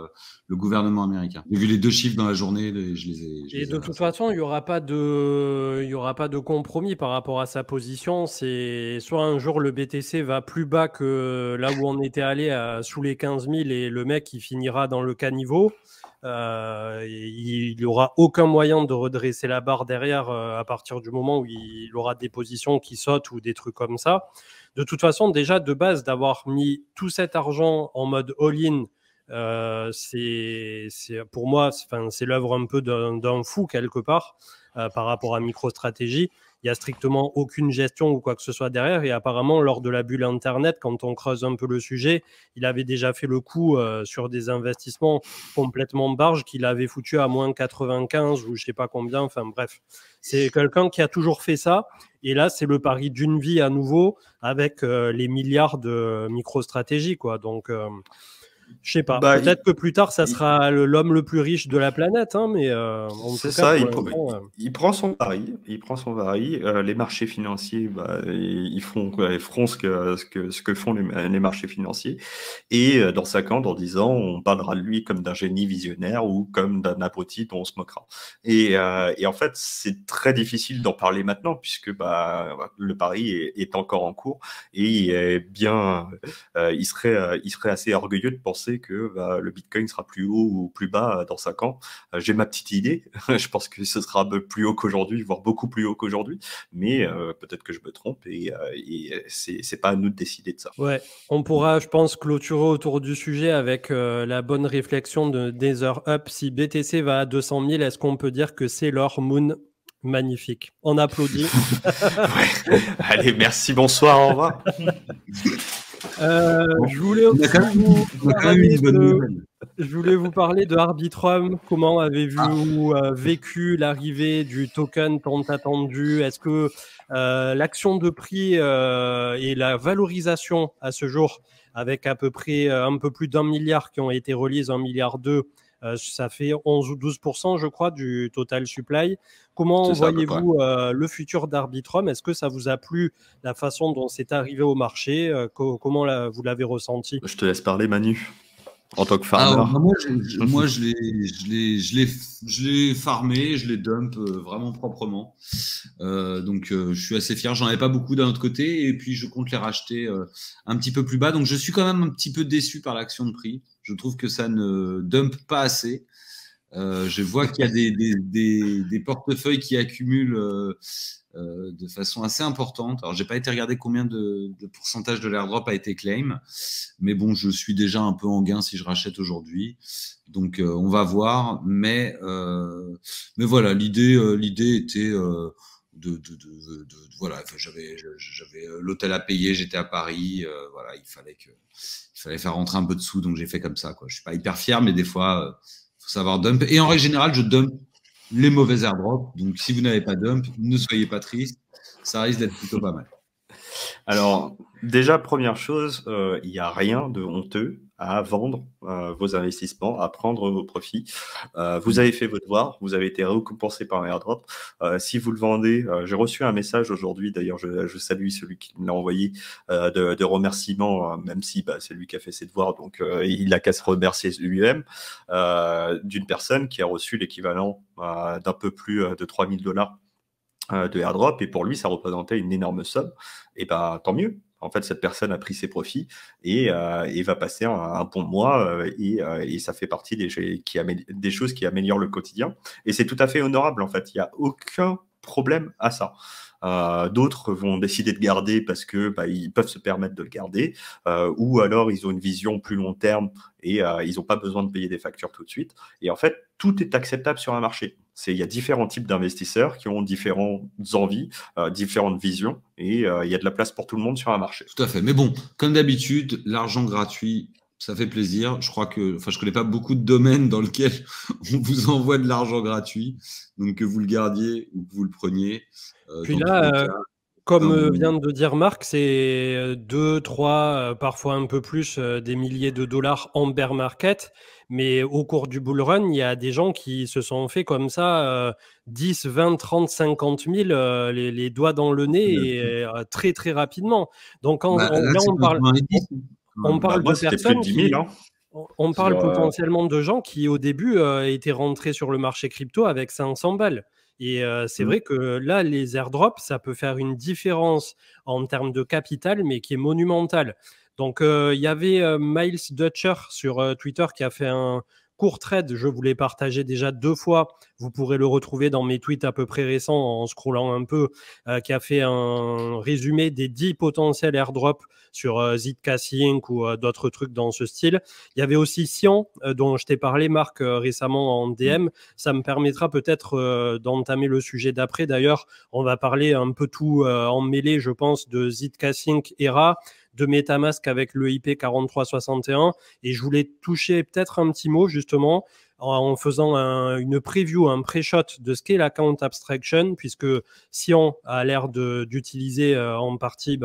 le gouvernement américain. J'ai vu les deux chiffres dans la journée, et de toute façon, il n'y aura pas de compromis par rapport à sa position. C'est soit un jour le BTC va plus bas que là où on était allé sous les 15 000 et le mec il finira dans le caniveau. Il n'aura aucun moyen de redresser la barre derrière à partir du moment où il aura des positions qui sautent ou des trucs comme ça. De toute façon, déjà de base, d'avoir mis tout cet argent en mode all-in, c'est pour moi, c'est l'œuvre un peu d'un fou quelque part par rapport à MicroStrategy. Il n'y a strictement aucune gestion ou quoi que ce soit derrière. Et apparemment, lors de la bulle Internet, quand on creuse un peu le sujet, il avait déjà fait le coup sur des investissements complètement barges qu'il avait foutu à moins 95 ou je ne sais pas combien. Enfin bref, c'est quelqu'un qui a toujours fait ça. Et là, c'est le pari d'une vie à nouveau avec les milliards de MicroStrategy, quoi. Donc... je sais pas. Peut-être que plus tard, ça sera l'homme le plus riche de la planète, hein, mais c'est ça. Il prend son pari. Les marchés financiers, ils feront ce que font les marchés financiers. Et dans 5 ans, dans 10 ans, on parlera de lui comme d'un génie visionnaire ou comme d'un abruti dont on se moquera. Et en fait, c'est très difficile d'en parler maintenant puisque le pari est encore en cours et il serait assez orgueilleux de penser que le Bitcoin sera plus haut ou plus bas dans 5 ans. J'ai ma petite idée. Je pense que ce sera plus haut qu'aujourd'hui, voire beaucoup plus haut qu'aujourd'hui. Mais peut-être que je me trompe et c'est pas à nous de décider de ça. Ouais, on pourra, je pense, clôturer autour du sujet avec la bonne réflexion de DetherUp. Si BTC va à 200 000, est-ce qu'on peut dire que c'est leur moon? Magnifique. On applaudit. Ouais. Allez, merci, bonsoir, au revoir. Je voulais aussi vous parler Je voulais vous parler de Arbitrum. Comment avez-vous vécu l'arrivée du token tant attendu? Est-ce que l'action de prix et la valorisation à ce jour, avec à peu près un peu plus d'1 milliard qui ont été release, 1,2 milliard, ça fait 11 ou 12%, je crois, du total supply. Comment voyez-vous le futur d'Arbitrum? Est-ce que ça vous a plu, la façon dont c'est arrivé au marché? Comment vous l'avez ressenti? Je te laisse parler, Manu. En tant que farmer. Moi, je l'ai farmé, je l'ai dump vraiment proprement. Donc, je suis assez fier. J'en avais pas beaucoup d'un autre côté, et puis je compte les racheter un petit peu plus bas. Donc, je suis quand même un petit peu déçu par l'action de prix. Je trouve que ça ne dump pas assez. Je vois qu'il y a des portefeuilles qui accumulent de façon assez importante. Alors, j'ai pas été regarder combien de pourcentage de l'airdrop a été claim, mais bon, je suis déjà un peu en gain si je rachète aujourd'hui. Donc, on va voir. Mais voilà, l'idée était voilà. J'avais l'hôtel à payer, j'étais à Paris. Voilà, il fallait faire rentrer un peu de sous, donc j'ai fait comme ça, quoi. Je suis pas hyper fier, mais des fois, faut savoir dump. Et en règle générale, je dump les mauvais airdrops. Donc, si vous n'avez pas dump, ne soyez pas triste. Ça risque d'être plutôt pas mal. Alors, déjà, première chose, il n'y a rien de honteux à vendre vos investissements, à prendre vos profits. Vous avez fait votre devoir, vous avez été récompensé par un airdrop. Si vous le vendez, j'ai reçu un message aujourd'hui, d'ailleurs, je salue celui qui me l'a envoyé, de remerciements, même si c'est lui qui a fait ses devoirs, donc il a qu'à se remercier lui-même, d'une personne qui a reçu l'équivalent d'un peu plus de 3 000 $ de airdrop, et pour lui, ça représentait une énorme somme. Et tant mieux. En fait, cette personne a pris ses profits et va passer un bon mois, et ça fait partie des choses qui améliorent le quotidien. Et c'est tout à fait honorable, en fait. Il n'y a aucun problème à ça. D'autres vont décider de garder parce que ils peuvent se permettre de le garder, ou alors ils ont une vision plus long terme et ils n'ont pas besoin de payer des factures tout de suite. Et en fait, tout est acceptable sur un marché. Il y a différents types d'investisseurs qui ont différentes envies, différentes visions, et il y a de la place pour tout le monde sur un marché. Tout à fait. Mais bon, comme d'habitude, l'argent gratuit, ça fait plaisir. Je connais pas beaucoup de domaines dans lesquels on vous envoie de l'argent gratuit. Donc, que vous le gardiez ou que vous le preniez. Puis là, comme vient de dire Marc, c'est 2, 3, parfois un peu plus, des milliers de dollars en bear market. Mais au cours du bull run, il y a des gens qui se sont fait comme ça 10, 20, 30, 50 000 les doigts dans le nez et très, très rapidement. Donc, on parle de personnes qui... On parle potentiellement de gens qui, au début, étaient rentrés sur le marché crypto avec 500 balles. Et c'est vrai que là, les airdrops, ça peut faire une différence en termes de capital, mais qui est monumentale. Donc, il y avait Miles Dutcher sur Twitter qui a fait un court trade. Je vous l'ai partagé déjà 2 fois. Vous pourrez le retrouver dans mes tweets à peu près récents en scrollant un peu, qui a fait un résumé des 10 potentiels airdrops sur Zcash ou d'autres trucs dans ce style. Il y avait aussi Sion, dont je t'ai parlé, Marc, récemment en DM. Ça me permettra peut-être d'entamer le sujet d'après. D'ailleurs, on va parler un peu tout en mêlée, je pense, de Zcash ERA, de MetaMask avec le IP 4361. Et je voulais toucher peut-être un petit mot, justement, en faisant une preview, un pré-shot de Scale Account Abstraction, puisque Sion a l'air d'utiliser en partie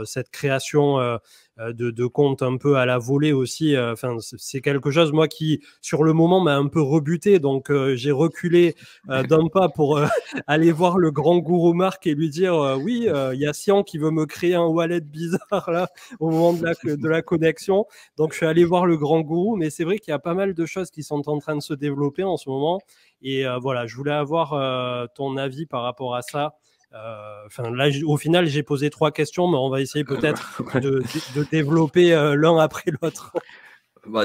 cette création de compte un peu à la volée aussi. C'est quelque chose, moi, qui, sur le moment, m'a un peu rebuté. Donc, j'ai reculé d'un pas pour aller voir le grand gourou Marc et lui dire oui, il y a Sion qui veut me créer un wallet bizarre là, au moment de la connexion. Donc, je suis allé voir le grand gourou. Mais c'est vrai qu'il y a pas mal de choses qui sont en train de se développer en ce moment. Et voilà, je voulais avoir ton avis par rapport à ça. Là, au final, j'ai posé 3 questions, mais on va essayer peut-être de développer l'un après l'autre.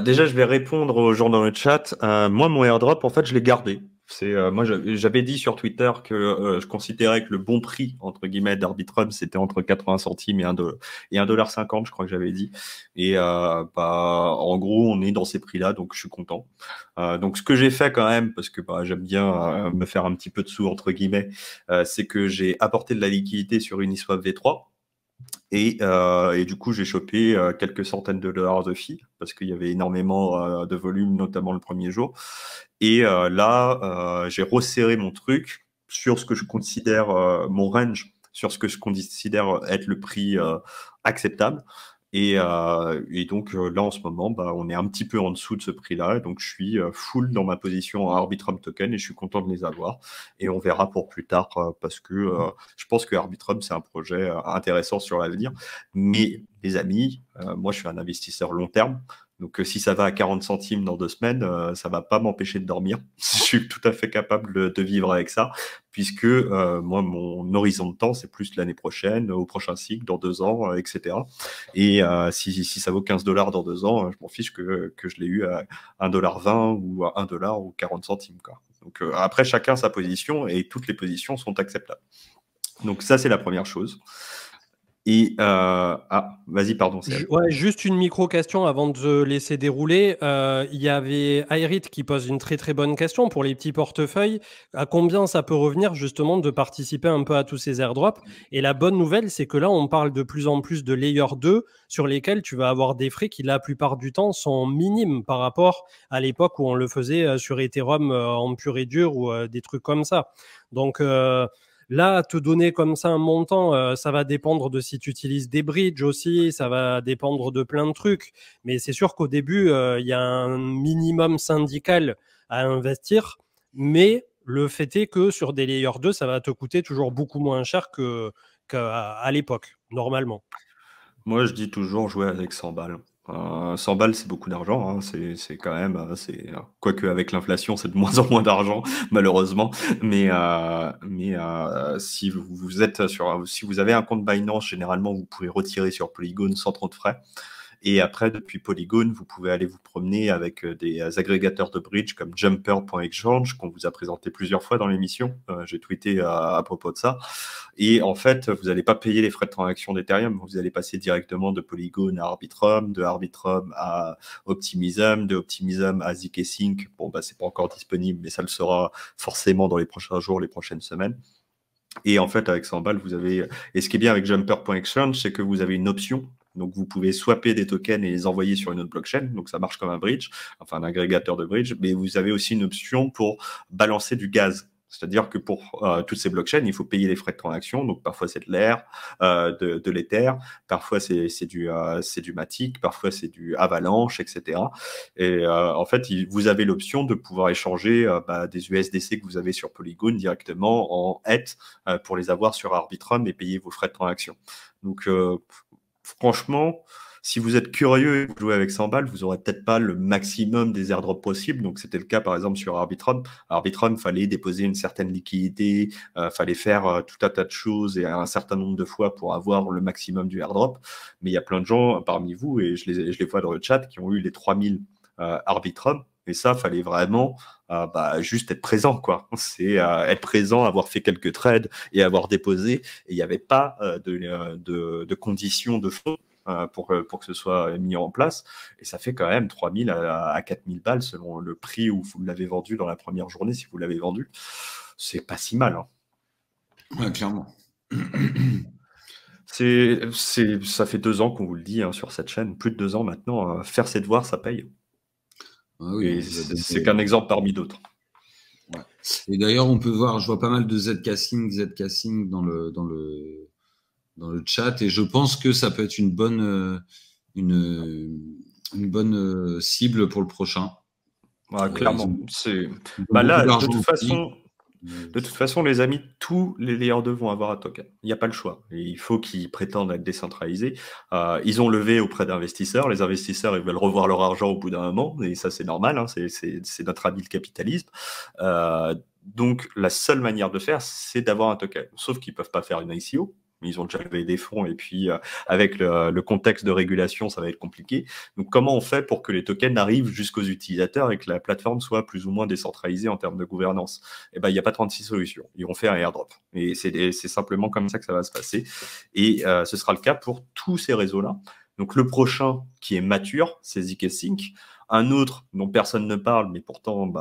Déjà, je vais répondre aux gens dans le chat. Moi, mon airdrop, en fait, je l'ai gardé. Moi, j'avais dit sur Twitter que je considérais que le bon prix, entre guillemets, d'Arbitrum, c'était entre 80 centimes et 1,50 $, je crois que j'avais dit. Et en gros, on est dans ces prix-là, donc je suis content. Donc, ce que j'ai fait quand même, parce que j'aime bien me faire un petit peu de sous, entre guillemets, c'est que j'ai apporté de la liquidité sur Uniswap V3. Et du coup, j'ai chopé quelques centaines de dollars de fees parce qu'il y avait énormément de volume, notamment le premier jour. Et là, j'ai resserré mon truc sur ce que je considère mon range, sur ce que je considère être le prix acceptable. Et donc là, en ce moment, on est un petit peu en dessous de ce prix-là. Donc, je suis full dans ma position en Arbitrum token et je suis content de les avoir. Et on verra pour plus tard parce que je pense que Arbitrum, c'est un projet intéressant sur l'avenir. Mais les amis, moi, je suis un investisseur long terme. Donc, si ça va à 40 centimes dans 2 semaines, ça va pas m'empêcher de dormir. Je suis tout à fait capable de vivre avec ça, puisque moi, mon horizon de temps, c'est plus l'année prochaine, au prochain cycle, dans 2 ans, etc. Et si ça vaut 15 dollars dans 2 ans, je m'en fiche que je l'ai eu à 1,20 $ ou à 1 dollar ou 40 centimes, quoi. Donc, après, chacun sa position et toutes les positions sont acceptables. Donc, ça, c'est la première chose. Et vas-y, pardon. Ouais, juste une micro-question avant de te laisser dérouler. Il y avait Ayrit qui pose une très très bonne question pour les petits portefeuilles. À combien ça peut revenir justement de participer un peu à tous ces airdrops? Et la bonne nouvelle, c'est que là, on parle de plus en plus de layer 2 sur lesquels tu vas avoir des frais qui, la plupart du temps, sont minimes par rapport à l'époque où on le faisait sur Ethereum en pur et dur ou des trucs comme ça. Donc, là, te donner comme ça un montant, ça va dépendre de si tu utilises des bridges aussi, ça va dépendre de plein de trucs. Mais c'est sûr qu'au début, il y a un minimum syndical à investir. Mais le fait est que sur des layers 2, ça va te coûter toujours beaucoup moins cher qu'à l'époque, normalement. Moi, je dis toujours jouer avec 100 balles. 100 balles, c'est beaucoup d'argent, hein. C'est quand même, quoique avec l'inflation, c'est de moins en moins d'argent, malheureusement. Mais si si vous avez un compte Binance, généralement, vous pouvez retirer sur Polygon sans trop de frais. Et après, depuis Polygon, vous pouvez aller vous promener avec des agrégateurs de bridge comme Jumper.exchange, qu'on vous a présenté plusieurs fois dans l'émission. J'ai tweeté à propos de ça. Et en fait, vous n'allez pas payer les frais de transaction d'Ethereum. Vous allez passer directement de Polygon à Arbitrum, de Arbitrum à Optimism, de Optimism à zkSync. Bon, c'est pas encore disponible, mais ça le sera forcément dans les prochains jours, les prochaines semaines. Et en fait, avec 100 balles, vous avez... Et ce qui est bien avec Jumper.exchange, c'est que vous avez une option. Donc, vous pouvez swapper des tokens et les envoyer sur une autre blockchain. Donc, ça marche comme un bridge, enfin un agrégateur de bridge. Mais vous avez aussi une option pour balancer du gaz. C'est-à-dire que pour toutes ces blockchains, il faut payer les frais de transaction. Donc, parfois, c'est de l'air, de l'Ether. Parfois, c'est du Matic. Parfois, c'est du Avalanche, etc. Et en fait, vous avez l'option de pouvoir échanger des USDC que vous avez sur Polygon directement en ETH pour les avoir sur Arbitrum et payer vos frais de transaction. Donc, franchement, si vous êtes curieux et que vous jouez avec 100 balles, vous n'aurez peut-être pas le maximum des airdrops possibles. Donc, c'était le cas, par exemple, sur Arbitrum. Arbitrum, il fallait déposer une certaine liquidité, fallait faire tout un tas de choses et un certain nombre de fois pour avoir le maximum du airdrop. Mais il y a plein de gens parmi vous, et je les vois dans le chat, qui ont eu les 3000 Arbitrum. Et ça, fallait vraiment juste être présent, quoi. C'est être présent, avoir fait quelques trades et avoir déposé. Et il n'y avait pas de conditions de fond pour que ce soit mis en place. Et ça fait quand même 3000 à 4000 balles selon le prix où vous l'avez vendu dans la première journée, si vous l'avez vendu. C'est pas si mal, hein. Ouais, clairement. Ça fait 2 ans qu'on vous le dit, hein, sur cette chaîne, plus de 2 ans maintenant. Faire ses devoirs, ça paye. Ah oui, et c'est qu'un exemple parmi d'autres. Ouais. Et d'ailleurs, on peut voir, je vois pas mal de ZK-Sync dans le chat, et je pense que ça peut être une bonne cible pour le prochain. Ouais, clairement. Là, de toute façon, les amis, tous les layers 2 vont avoir un token. Il n'y a pas le choix. Et il faut qu'ils prétendent être décentralisés. Ils ont levé auprès d'investisseurs. Les investisseurs, ils veulent revoir leur argent au bout d'un moment. Et ça, c'est normal, hein. C'est notre habile capitalisme. Donc, la seule manière de faire, c'est d'avoir un token. Sauf qu'ils ne peuvent pas faire une ICO. Ils ont déjà levé des fonds et puis avec le contexte de régulation, ça va être compliqué. Donc, comment on fait pour que les tokens arrivent jusqu'aux utilisateurs et que la plateforme soit plus ou moins décentralisée en termes de gouvernance? Eh ben, il n'y a pas 36 solutions. Ils vont faire un airdrop. Et c'est simplement comme ça que ça va se passer. Et ce sera le cas pour tous ces réseaux-là. Donc, le prochain qui est mature, c'est zkSync. Un autre dont personne ne parle, mais pourtant,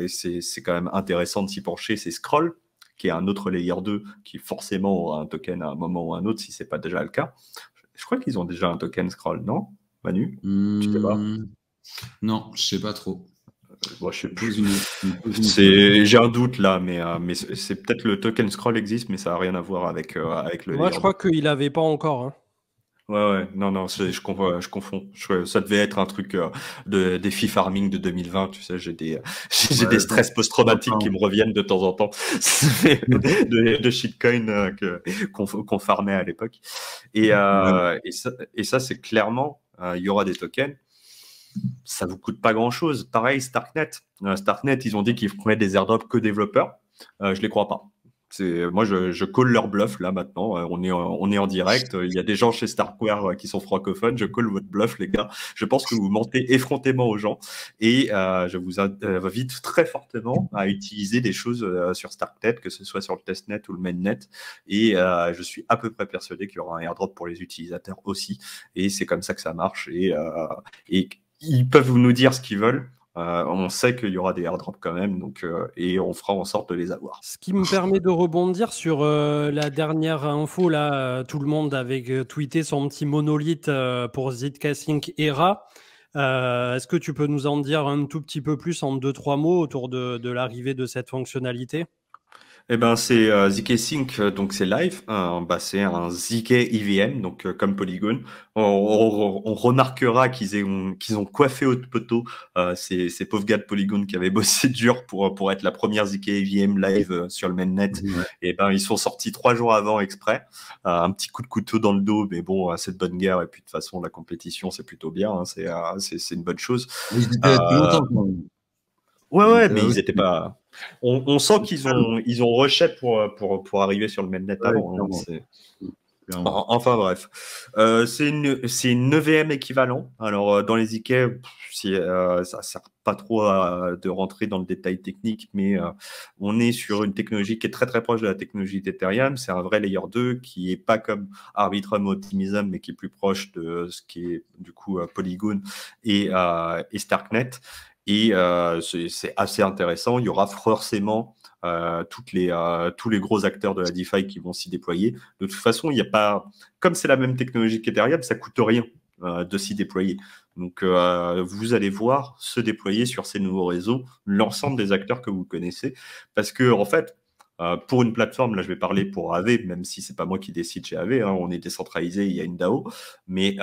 c'est quand même intéressant de s'y pencher, c'est Scroll, qui est un autre layer 2 qui forcément aura un token à un moment ou à un autre si ce n'est pas déjà le cas. Je crois qu'ils ont déjà un token scroll, non, Manu? Tu sais pas? Non, je sais pas trop. Bon, je sais plus. J'ai un doute là, mais c'est peut-être le token scroll existe, mais ça n'a rien à voir avec le. Moi, je crois qu'il n'avait pas encore. Hein. Ouais, non, je confonds. Ça devait être un truc de défi farming de 2020. Tu sais, j'ai des stress post-traumatiques qui me reviennent de temps en temps de shitcoin qu'on farmait à l'époque. Et ça, c'est clairement, il y aura des tokens. Ça vous coûte pas grand-chose. Pareil, Starknet. Starknet, ils ont dit qu'ils feraient des airdrops que développeurs. Je les crois pas. Moi, je call leur bluff là maintenant. On est en direct. Il y a des gens chez Starkware qui sont francophones. Je call votre bluff, les gars. Je pense que vous mentez effrontément aux gens. Et je vous invite très fortement à utiliser des choses sur Starknet, que ce soit sur le testnet ou le mainnet. Et je suis à peu près persuadé qu'il y aura un airdrop pour les utilisateurs aussi. Et c'est comme ça que ça marche. Et ils peuvent nous dire ce qu'ils veulent. On sait qu'il y aura des airdrops quand même, donc, et on fera en sorte de les avoir. Ce qui me permet de rebondir sur la dernière info, là, tout le monde avait tweeté son petit monolithe pour zkSync ERA. Est-ce que tu peux nous en dire un tout petit peu plus en 2-3 mots autour de l'arrivée de cette fonctionnalité ? Eh ben, c'est zkSync, donc c'est live. C'est un zk EVM, donc comme Polygon. On remarquera qu'ils ont coiffé au poteau ces pauvres gars de Polygon qui avaient bossé dur pour être la première zk EVM live sur le mainnet. Ouais. Et ben, ils sont sortis 3 jours avant exprès. Un petit coup de couteau dans le dos, mais bon, c'est de bonne guerre. Et puis de toute façon, la compétition, c'est plutôt bien. Hein, c'est une bonne chose. Ils étaient depuis longtemps. Ouais, mais ils étaient pas. On sent qu'ils ont rushé pour arriver sur le mainnet avant. Enfin bref, c'est une EVM équivalent. Alors dans les ZK, ça sert pas trop de rentrer dans le détail technique, mais on est sur une technologie qui est très très proche de la technologie d'Ethereum. C'est un vrai layer 2 qui est pas comme Arbitrum Optimism, mais qui est plus proche de ce qui est du coup Polygon et Starknet. Et c'est assez intéressant. Il y aura forcément tous les gros acteurs de la DeFi qui vont s'y déployer. De toute façon, il n'y a pas, comme c'est la même technologie qu'Ethereum, ça coûte rien de s'y déployer. Donc, vous allez voir se déployer sur ces nouveaux réseaux l'ensemble des acteurs que vous connaissez, parce que en fait, pour une plateforme, là, je vais parler pour AV, même si c'est pas moi qui décide chez AV. Hein, on est décentralisé, il y a une DAO, mais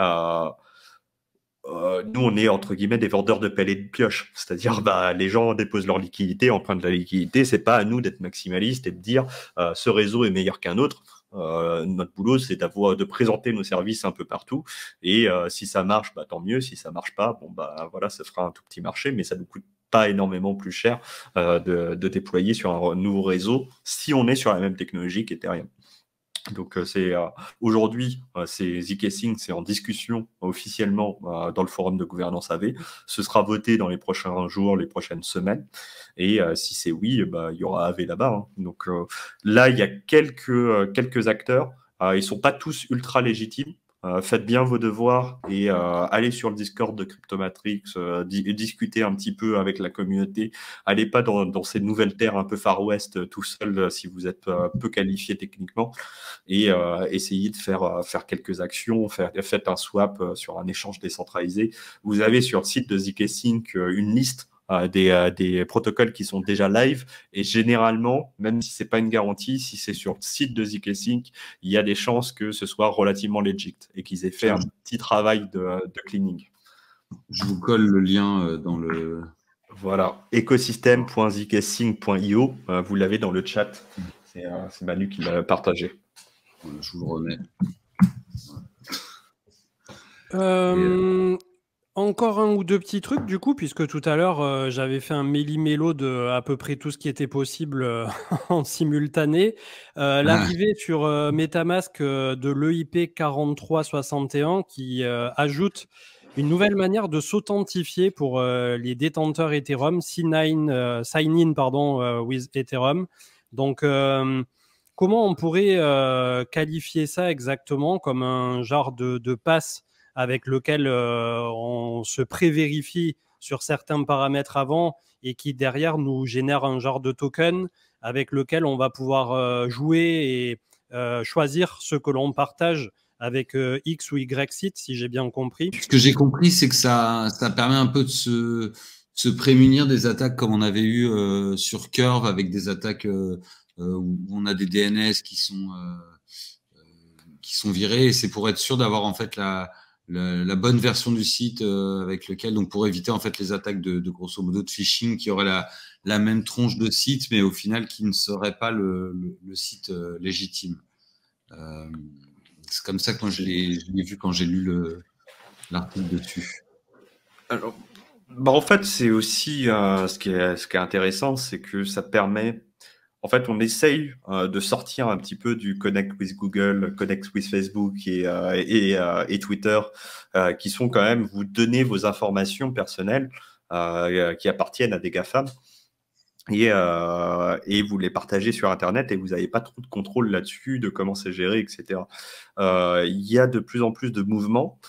nous, on est entre guillemets des vendeurs de pelles et de pioches. C'est-à-dire, les gens déposent leur liquidité, empruntent la liquidité. C'est pas à nous d'être maximalistes et de dire ce réseau est meilleur qu'un autre. Notre boulot, c'est de présenter nos services un peu partout. Et si ça marche, tant mieux. Si ça marche pas, voilà, ça fera un tout petit marché, mais ça nous coûte pas énormément plus cher de déployer sur un nouveau réseau si on est sur la même technologie qu'Ethereum. Donc aujourd'hui, c'est zkSync, c'est en discussion officiellement dans le forum de gouvernance AV. Ce sera voté dans les prochains jours, les prochaines semaines. Et si c'est oui, il y aura AV là-bas. Hein. Donc là, il y a quelques acteurs. Ils sont pas tous ultra légitimes. Faites bien vos devoirs et allez sur le Discord de Cryptomatrix, discutez un petit peu avec la communauté. Allez pas dans ces nouvelles terres un peu Far West tout seul si vous êtes peu qualifié techniquement. Et essayez de faire quelques actions, faites un swap sur un échange décentralisé. Vous avez sur le site de zkSync une liste des protocoles qui sont déjà live, et généralement, même si c'est pas une garantie, si c'est sur le site de zkSync, il y a des chances que ce soit relativement legit et qu'ils aient fait un petit travail de cleaning. Je vous colle le lien dans le... Voilà, ecosystem.zkSync.io, vous l'avez dans le chat, c'est Manu qui l'a partagé. Voilà, je vous le remets. Encore un ou deux petits trucs du coup, puisque tout à l'heure j'avais fait un méli-mélo de à peu près tout ce qui était possible en simultané. L'arrivée sur MetaMask de l'EIP 4361 qui ajoute une nouvelle manière de s'authentifier pour les détenteurs Ethereum, sign in with Ethereum. Donc comment on pourrait qualifier ça exactement comme un genre de passe avec lequel on se prévérifie sur certains paramètres avant et qui derrière nous génère un genre de token avec lequel on va pouvoir jouer et choisir ce que l'on partage avec X ou Y site, si j'ai bien compris. Ce que j'ai compris, c'est que ça permet un peu de se prémunir des attaques comme on avait eu sur Curve, avec des attaques où on a des DNS qui sont virés, et c'est pour être sûr d'avoir en fait la bonne version du site avec lequel, donc pour éviter en fait les attaques de grosso modo de phishing qui auraient la même tronche de site, mais au final qui ne serait pas le site légitime. C'est comme ça que moi je l'ai vu quand j'ai lu l'article dessus. Alors, en fait, c'est aussi ce qui est intéressant, c'est que ça permet. En fait, on essaye de sortir un petit peu du Connect with Google, Connect with Facebook et Twitter, qui sont quand même vous donner vos informations personnelles qui appartiennent à des GAFAM. Et vous les partagez sur Internet et vous n'avez pas trop de contrôle là-dessus, de comment c'est géré, etc. Il y a de plus en plus de mouvements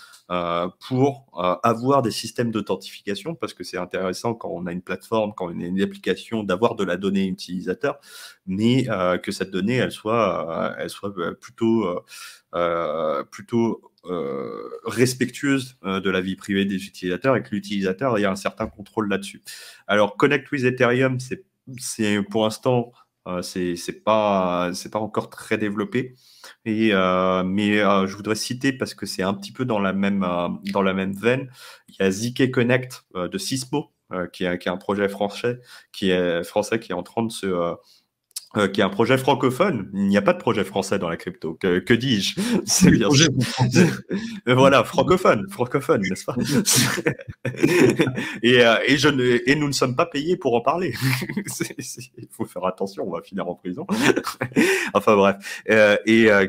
pour avoir des systèmes d'authentification, parce que c'est intéressant quand on a une plateforme, quand on a une application, d'avoir de la donnée utilisateur, mais que cette donnée, elle soit plutôt respectueuse de la vie privée des utilisateurs, et que l'utilisateur ait un certain contrôle là-dessus. Alors, Connect with Ethereum, c'est pour l'instant, c'est pas encore très développé. Mais je voudrais citer, parce que c'est un petit peu dans la même veine, il y a ZK Connect de Sysmo, qui est un projet français qui est en train de qui est un projet francophone. Il n'y a pas de projet français dans la crypto. Que dis-je? C'est bien sûr. Voilà, francophone, n'est-ce pas? Et nous ne sommes pas payés pour en parler. Il faut faire attention, on va finir en prison. Enfin bref,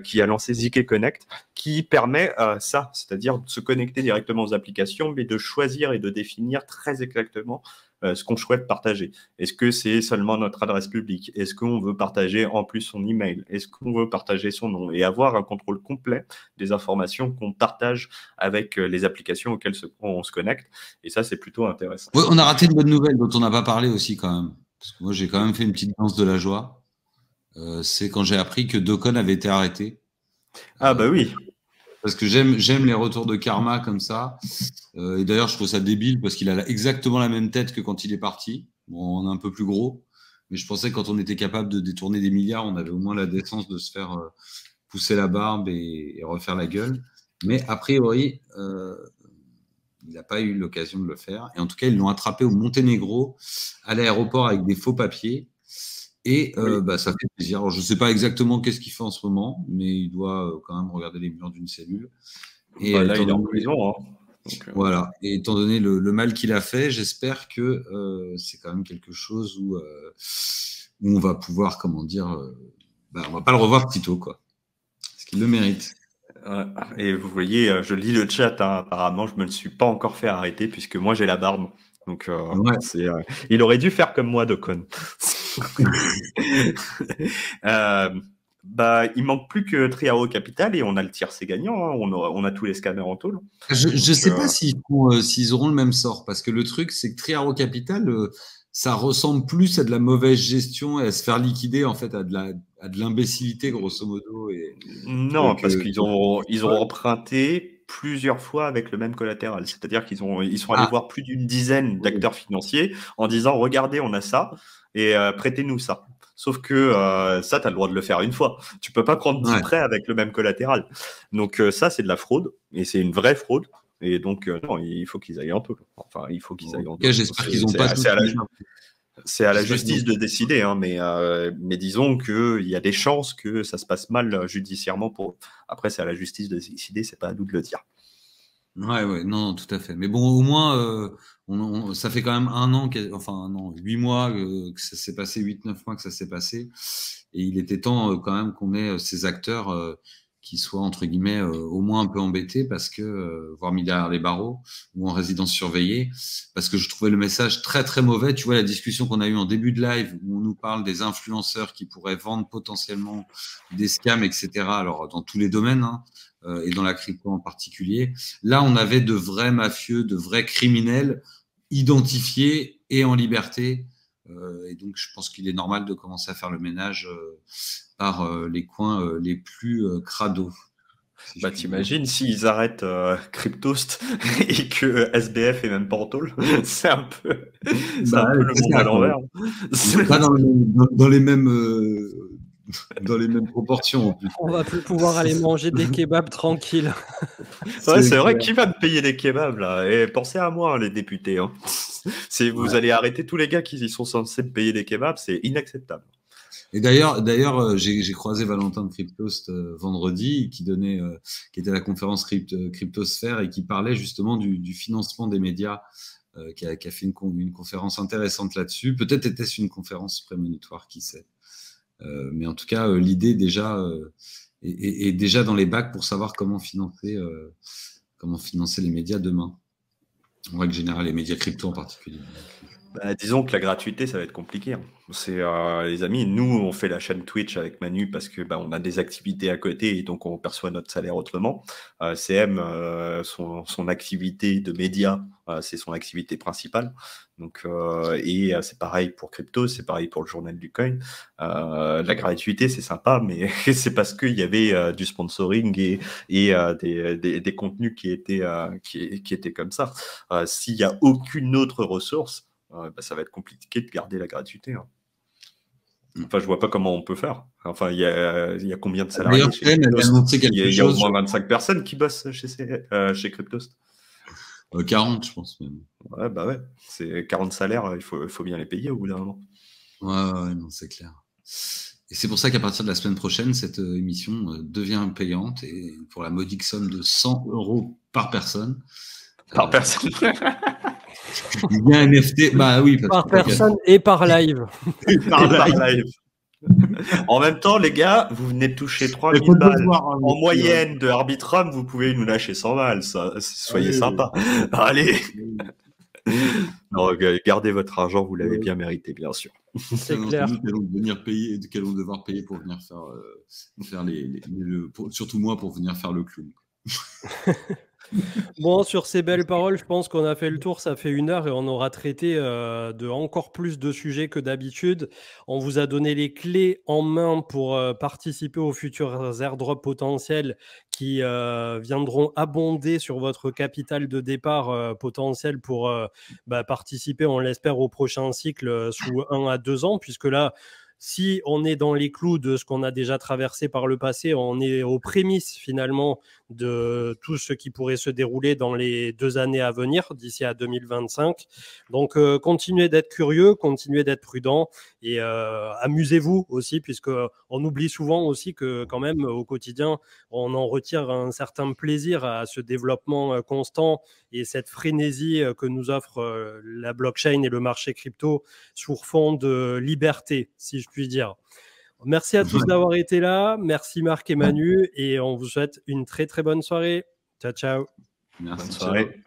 qui a lancé ZK Connect, qui permet ça, c'est-à-dire de se connecter directement aux applications, mais de choisir et de définir très exactement ce qu'on souhaite partager. Est-ce que c'est seulement notre adresse publique? Est-ce qu'on veut partager en plus son email? Est-ce qu'on veut partager son nom? Et avoir un contrôle complet des informations qu'on partage avec les applications auxquelles on se connecte. Et ça, c'est plutôt intéressant. Oui, on a raté une bonne nouvelle dont on n'a pas parlé aussi quand même. Parce que moi, j'ai quand même fait une petite danse de la joie. C'est quand j'ai appris que Dokon avait été arrêté. Ah bah oui. Parce que j'aime les retours de karma comme ça. Et d'ailleurs, je trouve ça débile parce qu'il a exactement la même tête que quand il est parti. Bon, on est un peu plus gros, mais je pensais que quand on était capable de détourner des milliards, on avait au moins la décence de se faire pousser la barbe et refaire la gueule. Mais a priori, il n'a pas eu l'occasion de le faire. Et en tout cas, ils l'ont attrapé au Monténégro, à l'aéroport avec des faux papiers. Et ça fait plaisir. Alors, je ne sais pas exactement qu'est-ce qu'il fait en ce moment, mais il doit quand même regarder les murs d'une cellule. Et là, il est en prison. Hein. Donc, voilà. Et étant donné le mal qu'il a fait, j'espère que c'est quand même quelque chose où on va pouvoir, comment dire, on va pas le revoir tôt, quoi. Parce qu'il le mérite. Et vous voyez, je lis le chat. Hein, apparemment, je me le suis pas encore fait arrêter puisque moi j'ai la barbe. Donc, il aurait dû faire comme moi, Dokon. Il manque plus que Triaro Capital et on a le tiercé gagnant. Hein. On a tous les scammers en tôle. Je ne sais pas s'ils auront le même sort, parce que le truc, c'est que Triaro Capital, ça ressemble plus à de la mauvaise gestion et à se faire liquider en fait à de l'imbécilité grosso modo. Non, parce qu'ils ont emprunté plusieurs fois avec le même collatéral. C'est-à-dire qu'ils sont allés voir plus d'une dizaine d'acteurs financiers en disant regardez, on a ça et prêtez-nous ça. Sauf que ça, tu as le droit de le faire une fois. Tu peux pas prendre 10 prêts avec le même collatéral. Donc ça, c'est de la fraude et c'est une vraie fraude. Et donc, non, il faut qu'ils aillent en taule. Enfin, il faut qu'ils aillent en taule. J'espère qu'ils n'ont pas. C'est à la justice de décider, hein, mais disons qu'il y a des chances que ça se passe mal judiciairement. Après, c'est à la justice de décider, c'est pas à nous de le dire. Ouais, non, tout à fait. Mais bon, au moins, ça fait quand même 8 mois que ça s'est passé, 8-9 mois que ça s'est passé. Et il était temps quand même qu'on ait ces acteurs qui soient, entre guillemets, au moins un peu embêtés, parce que, voire mis derrière les barreaux ou en résidence surveillée, parce que je trouvais le message très, très mauvais. Tu vois, la discussion qu'on a eue en début de live, où on nous parle des influenceurs qui pourraient vendre potentiellement des scams, etc. Alors, dans tous les domaines, hein, et dans la crypto en particulier. Là, on avait de vrais mafieux, de vrais criminels identifiés et en liberté. Et donc, je pense qu'il est normal de commencer à faire le ménage par les coins les plus crados. Bah, t'imagines s'ils arrêtent Cryptost et que SBF est même pas en tôle, c'est un peu le monde à l'envers. C'est pas dans les mêmes proportions. En plus. On va plus pouvoir aller manger des kebabs tranquilles. Ouais, c'est vrai, qui va me payer des kebabs là? Et pensez à moi, les députés. Hein. Vous allez arrêter tous les gars qui sont censés me payer des kebabs, c'est inacceptable. Et d'ailleurs, j'ai croisé Valentin de Cryptost vendredi, qui était à la conférence Cryptosphère et qui parlait justement du financement des médias, qui a fait une conférence intéressante là-dessus. Peut-être était-ce une conférence prémonitoire, qui sait. Mais en tout cas, l'idée déjà est déjà dans les bacs pour savoir comment financer les médias demain. En règle générale, les médias crypto en particulier. Bah, disons que la gratuité, ça va être compliqué. Hein. Les amis, nous, on fait la chaîne Twitch avec Manu parce que on a des activités à côté et donc on perçoit notre salaire autrement. CM, son activité de média, c'est son activité principale. Donc, c'est pareil pour Crypto, c'est pareil pour le journal du coin. La gratuité, c'est sympa, mais c'est parce qu'il y avait du sponsoring et des contenus qui étaient comme ça. S'il n'y a aucune autre ressource, ça va être compliqué de garder la gratuité. Hein. Enfin, je vois pas comment on peut faire. Enfin, il y a combien de salariés chez Cryptost? Il y a au moins 25 personnes qui bossent chez Cryptost. 40, je pense même. Ouais, bah ouais. C'est 40 salaires, il faut bien les payer au bout d'un moment. Ouais, non, c'est clair. Et c'est pour ça qu'à partir de la semaine prochaine, cette émission devient payante, et pour la modique somme de 100 € par personne. Par personne. Il y a un NFT, bah oui. Par personne et par live. Par live. En même temps, les gars, vous venez de toucher 3000 balles en moyenne de Arbitrum, vous pouvez nous lâcher 100 balles, ça, soyez sympa. Allez. Non, gardez votre argent, vous l'avez bien mérité, bien sûr. C'est clair. Qu'elles vont devoir payer pour venir faire surtout moi, pour venir faire le clown. Bon, sur ces belles paroles, je pense qu'on a fait le tour. Ça fait 1 heure et on aura traité de encore plus de sujets que d'habitude. On vous a donné les clés en main pour participer aux futurs airdrops potentiels qui viendront abonder sur votre capital de départ potentiel pour participer, on l'espère, au prochain cycle sous 1 à 2 ans, puisque là, si on est dans les clous de ce qu'on a déjà traversé par le passé, on est aux prémices finalement de tout ce qui pourrait se dérouler dans les 2 années à venir, d'ici à 2025. Donc, continuez d'être curieux, continuez d'être prudent et amusez-vous aussi, puisqu'on oublie souvent aussi que quand même au quotidien, on en retire un certain plaisir à ce développement constant et cette frénésie que nous offre la blockchain et le marché crypto sous fond de liberté, si je puis dire. Merci à tous d'avoir été là. Merci Marc et Manu. Et on vous souhaite une très très bonne soirée. Ciao, ciao. Merci. Bonne soirée.